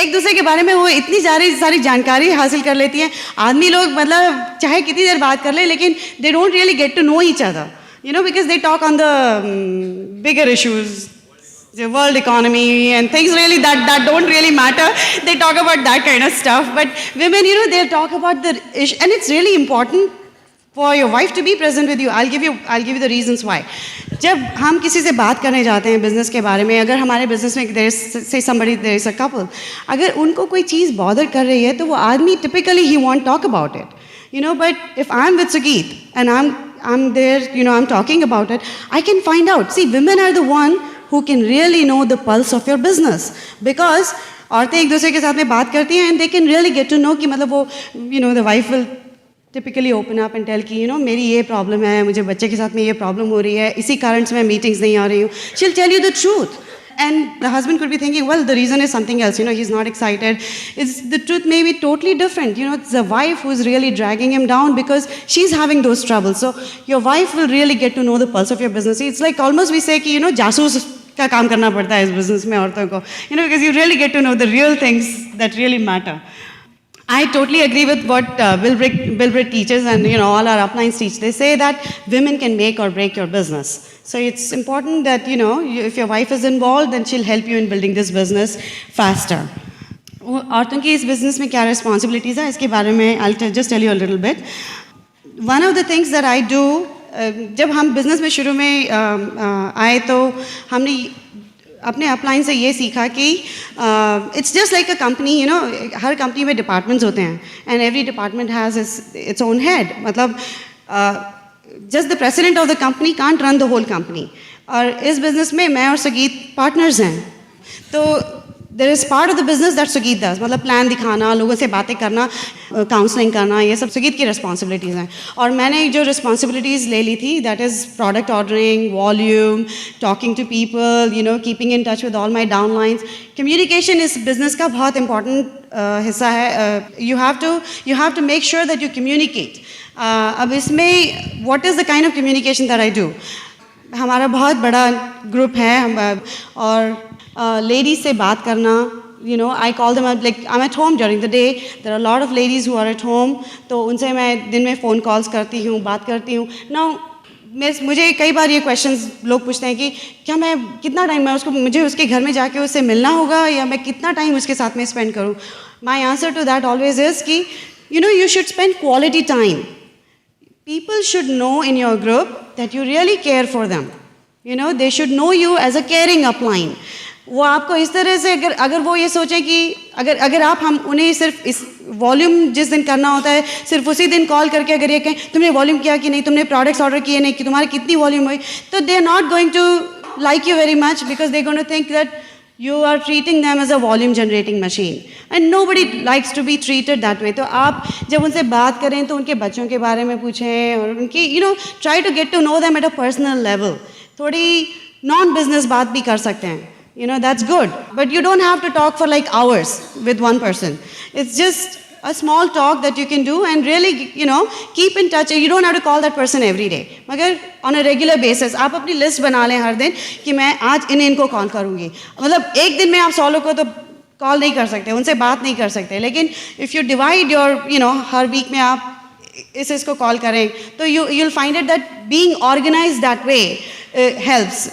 एक दूसरे के बारे में वो इतनी सारी जानकारी हासिल कर लेती हैं. आदमी लोग मतलब चाहे कितनी देर बात कर ले लेकिन they don't really get to know each other you know because they talk on the bigger issues, the world economy and things really that don't really matter. They talk about that kind of stuff. But women you know they'll talk about the issue and it's really important for your wife to be present with you. I'll give you the reasons why. जब हम किसी से बात करने जाते हैं business के बारे में, अगर हमारे बिजनेस में there is say somebody there is a couple, अगर उनको कोई चीज़ बॉदर कर रही है तो वो आदमी typically he won't talk about it, you know. But if I'm with Sugeet and I'm there, you know, I'm talking about it, I can find out. See, women are the one who can really know the pulse of your business because औरतें एक दूसरे के साथ में बात करती हैं and they can really get to know कि मतलब वो you know the wife will typically open up and tell कि you know मेरी ये प्रॉब्लम है, मुझे बच्चे के साथ में ये प्रॉब्लम हो रही है, इसी कारण से मैं मीटिंग्स नहीं आ रही हूँ. she'll tell you the truth and the husband could be thinking well the reason is something else, you know, he's not excited. It's the truth may be totally different, you know. It's the wife who's really dragging him down because she's having those troubles. So your wife will really get to know the pulse of your business. It's like almost we say कि you know जासूस का काम करना पड़ता है इस business में औरतों को, you know, because you really get to know the real things that really matter. I totally agree with what Bill Britt teaches and you know all our uplines teach. They say that women can make or break your business. So it's important that you know if your wife is involved then she'll help you in building this business faster. औरतों की इस business में क्या responsibilities है इसके बारे में I'll just tell you a little bit. One of the things that I do जब हम business में शुरू में आए तो हमने अपने अपलाइन से ये सीखा कि it's just like a company, you know, हर कंपनी में डिपार्टमेंट्स होते हैं and every department has its own head. मतलब just the president of the company can't run the whole company. और इस बिज़नेस में मैं और सगीत पार्टनर्स हैं. तो there is part of the business that Sugeet does, मतलब प्लान दिखाना, लोगों से बातें करना, काउंसलिंग करना, ये सब सुगीत की रिस्पॉन्सिबिलिटीज़ हैं. और मैंने जो रिस्पॉन्सिबिलिटीज़ ले ली थी that is product ordering, volume, talking to people, you know, keeping in touch with all my downlines. Communication इस बिज़नेस का बहुत इंपॉर्टेंट हिस्सा है. You have to make sure that you communicate. अब इसमें what is the kind of communication that I do. हमारा बहुत बड़ा ग्रुप है और लेडीज़ से बात करना, you know, I call them up, like I'm at home during the day, there are a lot of ladies who are at home, तो उनसे मैं दिन में फ़ोन कॉल्स करती हूँ, बात करती हूँ. Now मुझे कई बार ये क्वेश्चंस लोग पूछते हैं कि क्या मैं कितना टाइम मैं मुझे उसके घर में जाके उससे मिलना होगा या मैं कितना टाइम उसके साथ में स्पेंड करूँ. My answer to that always is कि you know you should spend quality time. People should know in your group that you really care for them. You know, they should know you as a caring upline. वो आपको इस तरह से अगर वो ये सोचें कि अगर आप हम उन्हें सिर्फ इस वॉल्यूम जिस दिन करना होता है सिर्फ उसी दिन कॉल करके अगर ये कहें तुमने वॉल्यूम किया कि नहीं, तुमने प्रोडक्ट्स ऑर्डर किए नहीं, कि तुम्हारी कितनी वॉल्यूम हुई, तो they are not going to like you very much because they going to think that you are treating them as a volume generating machine and nobody likes to be treated that way. तो आप जब उनसे बात करें तो उनके बच्चों के बारे में पूछें और उनकी you know try to get to know them at a personal level. थोड़ी non business बात भी कर सकते हैं, you know, that's good, but you don't have to talk for like hours with one person. It's just a small talk that you can do and really, you know, keep in touch. You don't have to call that person every day. मगर on a regular basis आप अपनी list बना लें हर दिन कि मैं आज इनको कॉल करूँगी. मतलब एक दिन में आप 100 लोग को तो कॉल नहीं कर सकते, उनसे बात नहीं कर सकते, लेकिन if you divide your you know हर वीक में आप इसको कॉल करें तो you'll find it that being organized that way helps.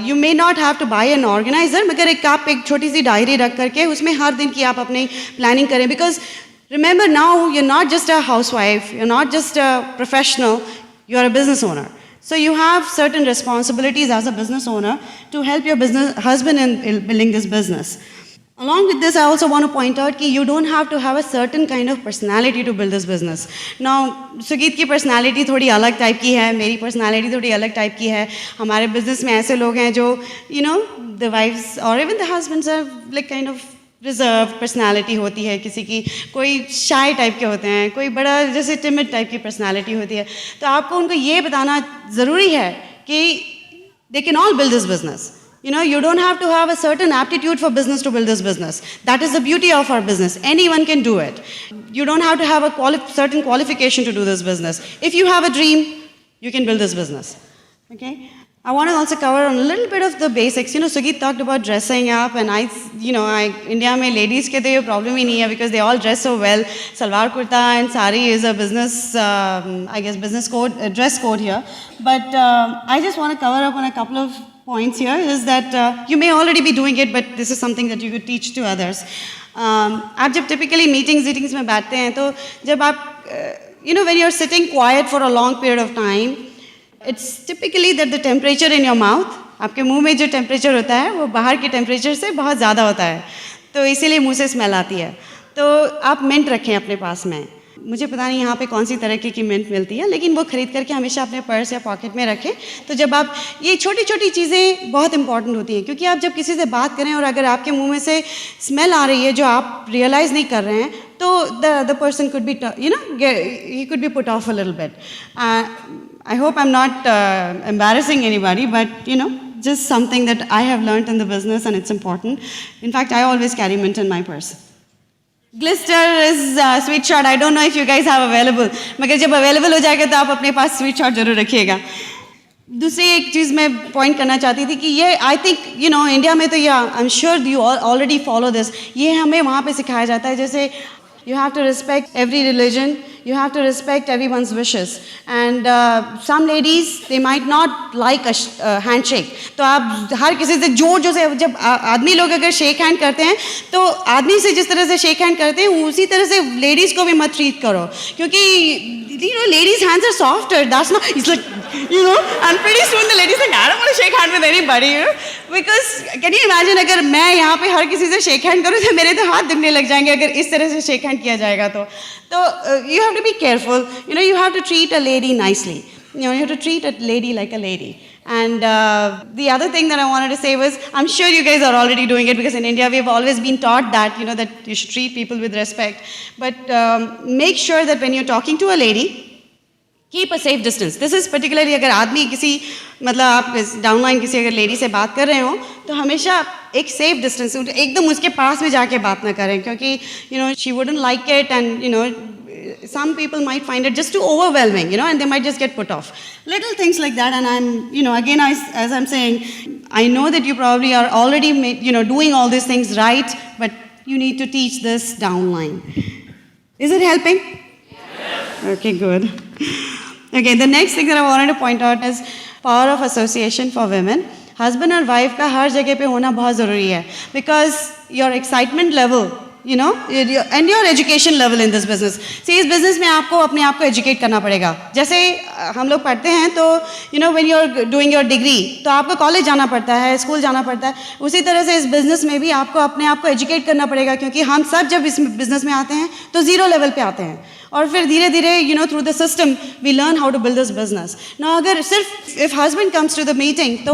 You may not have to buy an organizer, मगर आप एक छोटी सी डायरी रख करके उसमें हर दिन की आप अपनी प्लानिंग करें. Because remember now you're not just a housewife, you're not just a professional, you're a business owner. So you have certain responsibilities as a business owner to help your business husband in building this business. Along with this, I also want to point out that you don't have to have a certain kind of personality to build this business. Now, सुगीत की personality थोड़ी अलग type की है, मेरी personality थोड़ी अलग type की है. हमारे business में ऐसे लोग हैं जो, you know, the wives or even the husbands are like kind of reserve personality होती है, किसी की कोई शाय टाइप के होते हैं, कोई बड़ा जैसे टिमिड टाइप की पर्सनालिटी होती है. तो आपको उनको ये बताना ज़रूरी है कि they can all build this business. You know, you don't have to have a certain aptitude for business to build this business. That is the beauty of our business. Anyone can do it. You don't have to have a certain qualification to do this business. If you have a dream, you can build this business. Okay? I want to also cover on a little bit of the basics. You know, Sugeet talked about dressing up, and India में ladies के तो ये problem ही नहीं है because they all dress so well. Salwar kurta and sari is a business, I guess, business code, dress code here. But I just want to cover up on a couple of points here. Is that you may already be doing it, but this is something that you could teach to others. आप जब typically meetings में बैठते हैं तो जब आप when you're sitting quiet for a long period of time, it's typically that the temperature in your mouth, आपके मुंह में जो टेम्परेचर होता है वो बाहर के टेम्परेचर से बहुत ज़्यादा होता है, तो इसीलिए मुंह से स्मेल आती है. तो आप मिंट रखें अपने पास में. मुझे पता नहीं यहाँ पे कौन सी तरह की मिंट मिलती है, लेकिन वो ख़रीद करके हमेशा अपने पर्स या पॉकेट में रखें. तो जब आप ये छोटी छोटी चीज़ें बहुत इंपॉर्टेंट होती हैं, क्योंकि आप जब किसी से बात करें और अगर आपके मुंह में से स्मेल आ रही है जो आप रियलाइज़ नहीं कर रहे हैं, तो the person could be, he could be put off a little bit. I hope I'm not embarrassing anybody, but just something that I have learned in the business and it's important. In fact, I always carry mint in my purse. Glister is sweet shot. I don't know if you guys have available. मगर जब available हो जाएगा तो आप अपने पास sweet shot जरूर रखिएगा. दूसरी एक चीज़ मैं पॉइंट करना चाहती थी कि ये आई थिंक इंडिया में तो I am sure you already follow this. ये हमें वहाँ पे सिखाया जाता है, जैसे you have to respect every religion, you have to respect everyone's wishes, and some ladies they might not like a handshake. तो आप हर किसी से जोर से जब आदमी लोग अगर शेक हैंड करते हैं तो आदमी से जिस तरह से शेक हैंड करते हैं उसी तरह से लेडीज़ को भी मत ट्रीट करो, क्योंकि you know, ladies' hands are softer. That's not, it's like, you know, and pretty soon the lady's like, I don't want to shake hand with anybody, you know. Because, can you imagine अगर मैं यहाँ पे हर किसी से shake hand करूँ तो मेरे तो हाथ दुखने लग जाएंगे अगर इस तरह से shake hand किया जाएगा तो. तो you have to be careful. You know, you have to treat a lady nicely. You know, you have to treat a lady like a lady. And the other thing that I wanted to say was, I'm sure you guys are already doing it because in India we've always been taught that, you know, that you should treat people with respect. But make sure that when you're talking to a lady, keep a safe distance. This is particularly अगर आदमी किसी मतलब आप downline किसी अगर lady से बात कर रहे हो तो हमेशा एक सेफ डिस्टेंस एकदम उसके पास में जाके बात ना करें क्योंकि you know she wouldn't like it and you know some people might find it just too overwhelming, you know, and they might just get put off. Little things like that, and I'm, you know, again, as I'm saying, I know that you probably are already, you know, doing all these things right, but you need to teach this downline. Is it helping? Yes. Okay, good. Okay, the next thing that I wanted to point out is power of association for women. Husband और wife का हर जगह पे होना बहुत ज़रूरी है because your excitement level, you know, and your education level in this business. See, इस business में आपको अपने आप को educate करना पड़ेगा. जैसे हम लोग पढ़ते हैं तो you know when you're doing your degree तो आपको college जाना पड़ता है, school जाना पड़ता है. उसी तरह से इस business में भी आपको अपने आप को educate करना पड़ेगा क्योंकि हम सब जब इस business में आते हैं तो zero level पे आते हैं. और फिर धीरे धीरे you know through the system we learn how to build this business. Now अगर सिर्फ if husband comes to the meeting तो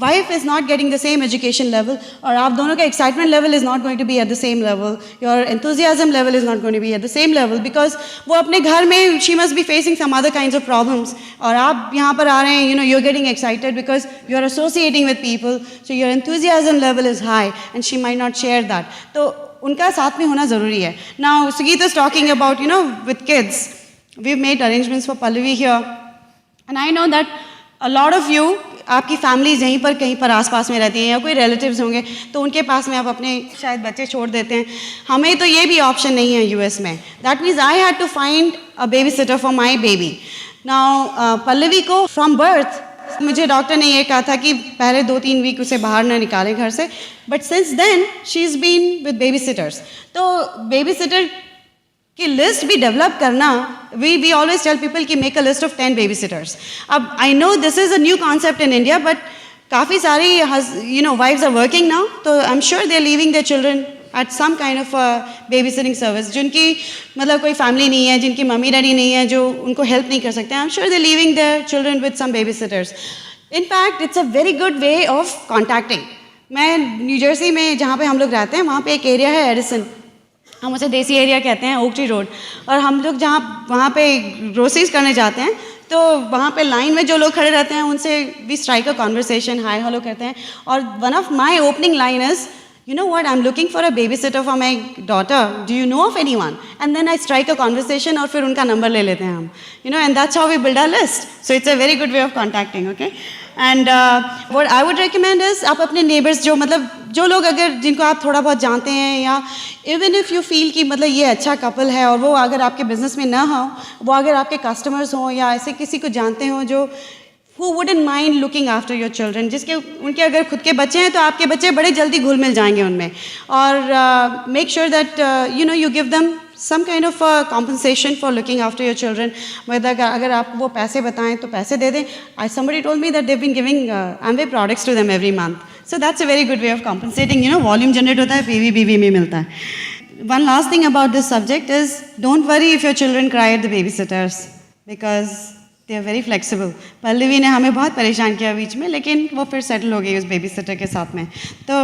wife is not getting the same education level और आप दोनों का excitement level is not going to be at the same level. Your enthusiasm level is not going to be at the same level because वो अपने घर में she must be facing some other kinds of problems और आप यहाँ पर आ रहे हैं you know you're getting excited because you're associating with people so your enthusiasm level is high and she might not share that. तो उनका साथ में होना ज़रूरी है. Now, Sugita is talking about, you know, with kids. We've made arrangements for Pallavi here. And I know that a lot of you, आपकी families यहीं पर कहीं पर आसपास में रहती हैं या कोई relatives होंगे तो उनके पास में आप अपने शायद बच्चे छोड़ देते हैं. हमें तो ये भी option नहीं है US में. That means I had to find a babysitter for my baby. Now, Pallavi को from birth, मुझे डॉक्टर ने ये कहा था कि पहले 2-3 वीक उसे बाहर ना निकालें घर से but since then she is been with baby sitters. तो बेबी सिटर की लिस्ट भी डेवलप करना वी ऑलवेज टेल पीपल कि make a list of 10 baby sitters. अब I know this is a new concept in India but काफ़ी सारी you know wifes are working now तो I am sure they are leaving their children at some kind of babysitting service. जिनकी मतलब कोई family नहीं है, जिनकी mummy daddy नहीं है, जो उनको help नहीं कर सकते. I'm sure they're leaving their children with some babysitters. In fact, it's a very good way of contacting. मैं न्यू जर्सी में जहाँ पे हम लोग रहते हैं वहाँ पे एक एरिया है एडिसन. हम उसे देसी एरिया कहते हैं ओक ट्री रोड. और हम लोग जहाँ वहाँ पे ग्रोसरीज करने जाते हैं तो वहाँ पे लाइन में जो लोग खड़े रहते हैं उनसे we strike a conversation hi hello करते हैं. और one of my opening line is you know what, I'm looking for a babysitter for my daughter. Do you know of anyone? And then I strike a conversation और फिर उनका number ले लेते हैं हम. You know, and that's how we build our list. So it's a very good way of contacting, okay? And what I would recommend is आप अपने neighbors जो मतलब जो लोग अगर जिनको आप थोड़ा बहुत जानते हैं या even if you feel कि मतलब ये अच्छा couple है और वो अगर आपके business में ना हो, वो अगर आपके customers हों या ऐसे किसी को जानते हों जो who wouldn't mind looking after your children, जिसके उनके अगर खुद के बच्चे हैं तो आपके बच्चे बड़े जल्दी घुल मिल जाएंगे उनमें. और make sure that you know you give them some kind of compensation for looking after your children. whether अगर आप वो पैसे बताएं तो पैसे दे दें. Somebody told me that they've been giving Amway products to them every month. So that's a very good way of compensating. You know, volume generate होता है, PV BV में मिलता है. One last thing about this subject is don't worry if your children cry at the babysitters because they are very flexible. Pallavi ने हमें बहुत परेशान किया बीच में लेकिन वो फिर सेटल हो गई उस बेबी सिटर के साथ में. तो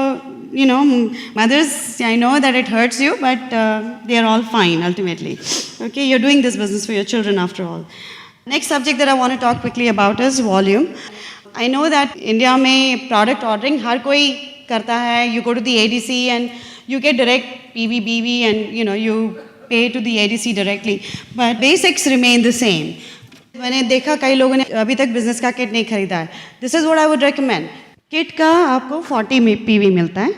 you know mothers, I know that it hurts you but they are all fine ultimately. Okay, you're doing this business for your children after all. Next subject that I want to talk quickly about is volume. I know that India में product ordering हर कोई करता है. You go to the ADC and you get direct PV BV and you know you pay to the ADC directly. But basics remain the same. मैंने देखा कई लोगों ने अभी तक बिजनेस का किट नहीं खरीदा है. This is what I would recommend. Kit का आपको 40 PV मिलता है.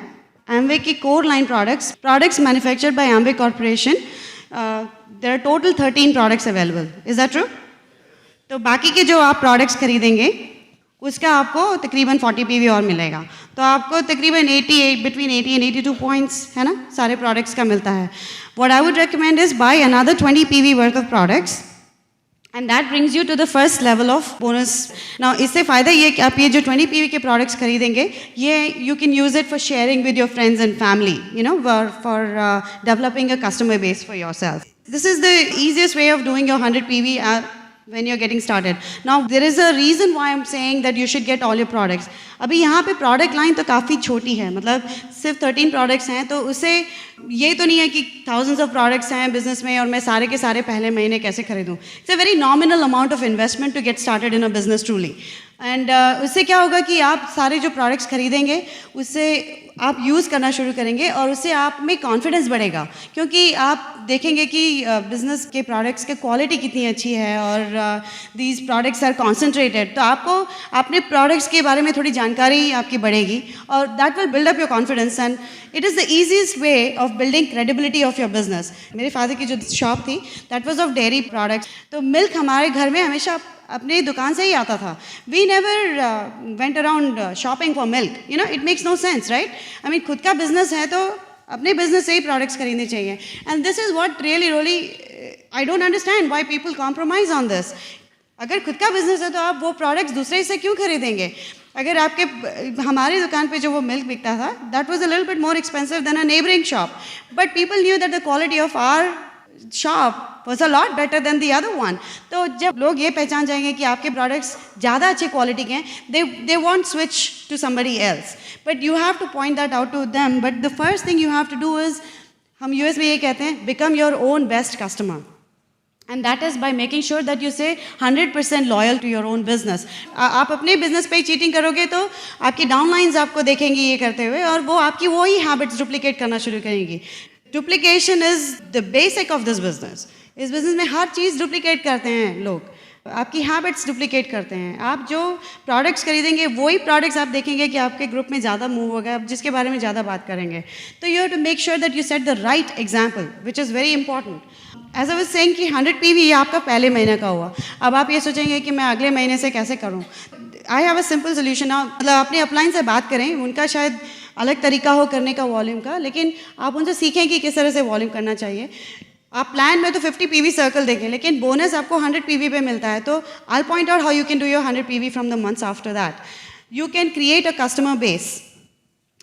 Amway की core line products manufactured by Amway corporation. There are total 13 products available. Is that true? तो बाकी के जो आप प्रोडक्ट्स खरीदेंगे उसका आपको तकरीबन 40 PV और मिलेगा. तो आपको तकरीबन 88 between 80 and 82 पॉइंट्स है ना सारे प्रोडक्ट्स का मिलता है. What I would recommend is buy another 20 PV worth of products and that brings you to the first level of bonus. Now इससे फ़ायदा ये कि आप ये जो 20 PV के प्रोडक्ट्स खरीदेंगे, ये you can use it for sharing with your friends and family, you know, for developing a customer base for your self. This is the easiest way of doing your 100 PV when you're getting started. Now, there is a reason why I'm saying that you should get all your products. अभी यहाँ पे product line तो काफ़ी छोटी है, मतलब सिर्फ 13 products हैं, तो उससे ये तो नहीं है कि thousands of products हैं business में और मैं सारे के सारे पहले महीने कैसे खरीदूँ. It's a very nominal amount of investment to get started in a business truly. And उससे क्या होगा कि आप सारे जो प्रोडक्ट्स खरीदेंगे उससे आप यूज़ करना शुरू करेंगे और उससे आप में कॉन्फिडेंस बढ़ेगा, क्योंकि आप देखेंगे कि बिज़नेस के प्रोडक्ट्स की क्वालिटी कितनी अच्छी है और दीज प्रोडक्ट्स आर कॉन्सेंट्रेटेड, तो आपको अपने प्रोडक्ट्स के बारे में थोड़ी जानकारी आपकी बढ़ेगी और that will build up your confidence and it is the easiest way of building credibility of your business. मेरे फादर की जो शॉप थी that was of dairy products, तो मिल्क हमारे घर में हमेशा अपने दुकान से ही आता था. We never went around shopping for milk, you know, it makes no sense, right? I mean खुद का बिजनेस है तो अपने बिजनेस से ही प्रोडक्ट्स खरीदने चाहिए. And this is what really I don't understand why people compromise on this. अगर खुद का बिजनेस है तो आप वो प्रोडक्ट्स दूसरे से क्यों खरीदेंगे? अगर आपके हमारी दुकान पे जो वो मिल्क बिकता था that was a little bit more expensive than a neighbouring shop, but people knew that the quality of our shop was a lot better than the other one. तो जब लोग ये पहचान जाएंगे कि आपके प्रोडक्ट्स ज़्यादा अच्छे क्वालिटी के हैं, they won't switch to somebody else. But you have to point that out to them. But the first thing you have to do is, हम US में ये कहते हैं, become your own best customer. And that is by making sure that you say 100% loyal to your own business. आप अपने business पे cheating करोगे तो आपकी डाउनलाइंस आपको देखेंगी ये करते हुए और वो आपकी वही हैबिट्स डुप्लीकेट करना शुरू करेंगी. Duplication is the basic of this business. इस बिज़नेस में हर चीज़ डुप्लीकेट करते हैं लोग, आपकी हैबिट्स डुप्लीकेट करते हैं. आप जो प्रोडक्ट्स खरीदेंगे वही प्रोडक्ट्स आप देखेंगे कि आपके ग्रुप में ज़्यादा मूव होगा, आप जिसके बारे में ज़्यादा बात करेंगे. तो you have to make sure that you set the right example which is very important. As I was saying कि 100 PV ये आपका पहले महीने का हुआ. अब आप ये सोचेंगे कि मैं अगले महीने से कैसे करूँ. I have a simple solution. मतलब अपने अपलाइन से बात करें, उनका शायद अलग तरीका हो करने का वॉल्यूम का, लेकिन आप उनसे सीखें कि किस तरह से वॉल्यूम करना चाहिए. आप प्लान में तो 50 PV सर्कल देखें, लेकिन बोनस आपको 100 PV पे मिलता है. तो I point out how you can do your 100 PV from the months after that. You can create a customer base.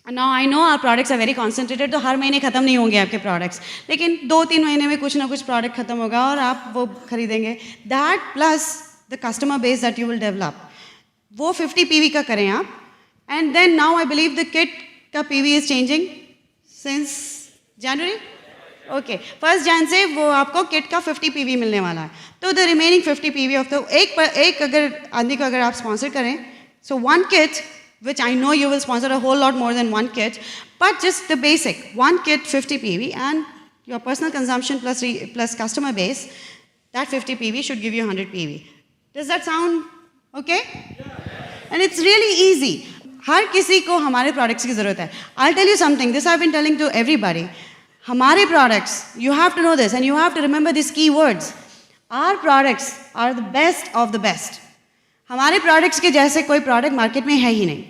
Now I know our products are very concentrated, तो हर महीने ख़त्म नहीं होंगे आपके प्रोडक्ट्स, लेकिन 2-3 महीने में कुछ ना कुछ प्रोडक्ट खत्म होगा और आप वो खरीदेंगे. That plus the customer base that you will develop, वो 50 PV का करें आप. And then now I believe the kit का PV is changing since January. Okay, 1 Jan से वो आपको किट का 50 PV मिलने वाला है. तो the remaining 50 PV of the एक अगर आदमी को अगर आप स्पॉन्सर करें, सो 1 kit, which I know you will sponsor a whole lot more than 1 kit, but just the basic 1 kit 50 PV and your personal consumption plus customer base, that 50 PV should give you 100 PV. Does that sound okay? And it's really easy. हर किसी को हमारे products की ज़रूरत है. I'll tell you something, this I've been telling to everybody. हमारे products, you have to know this and you have to remember these key words. Our products are the best of the best. हमारे products के जैसे कोई product market में है ही नहीं.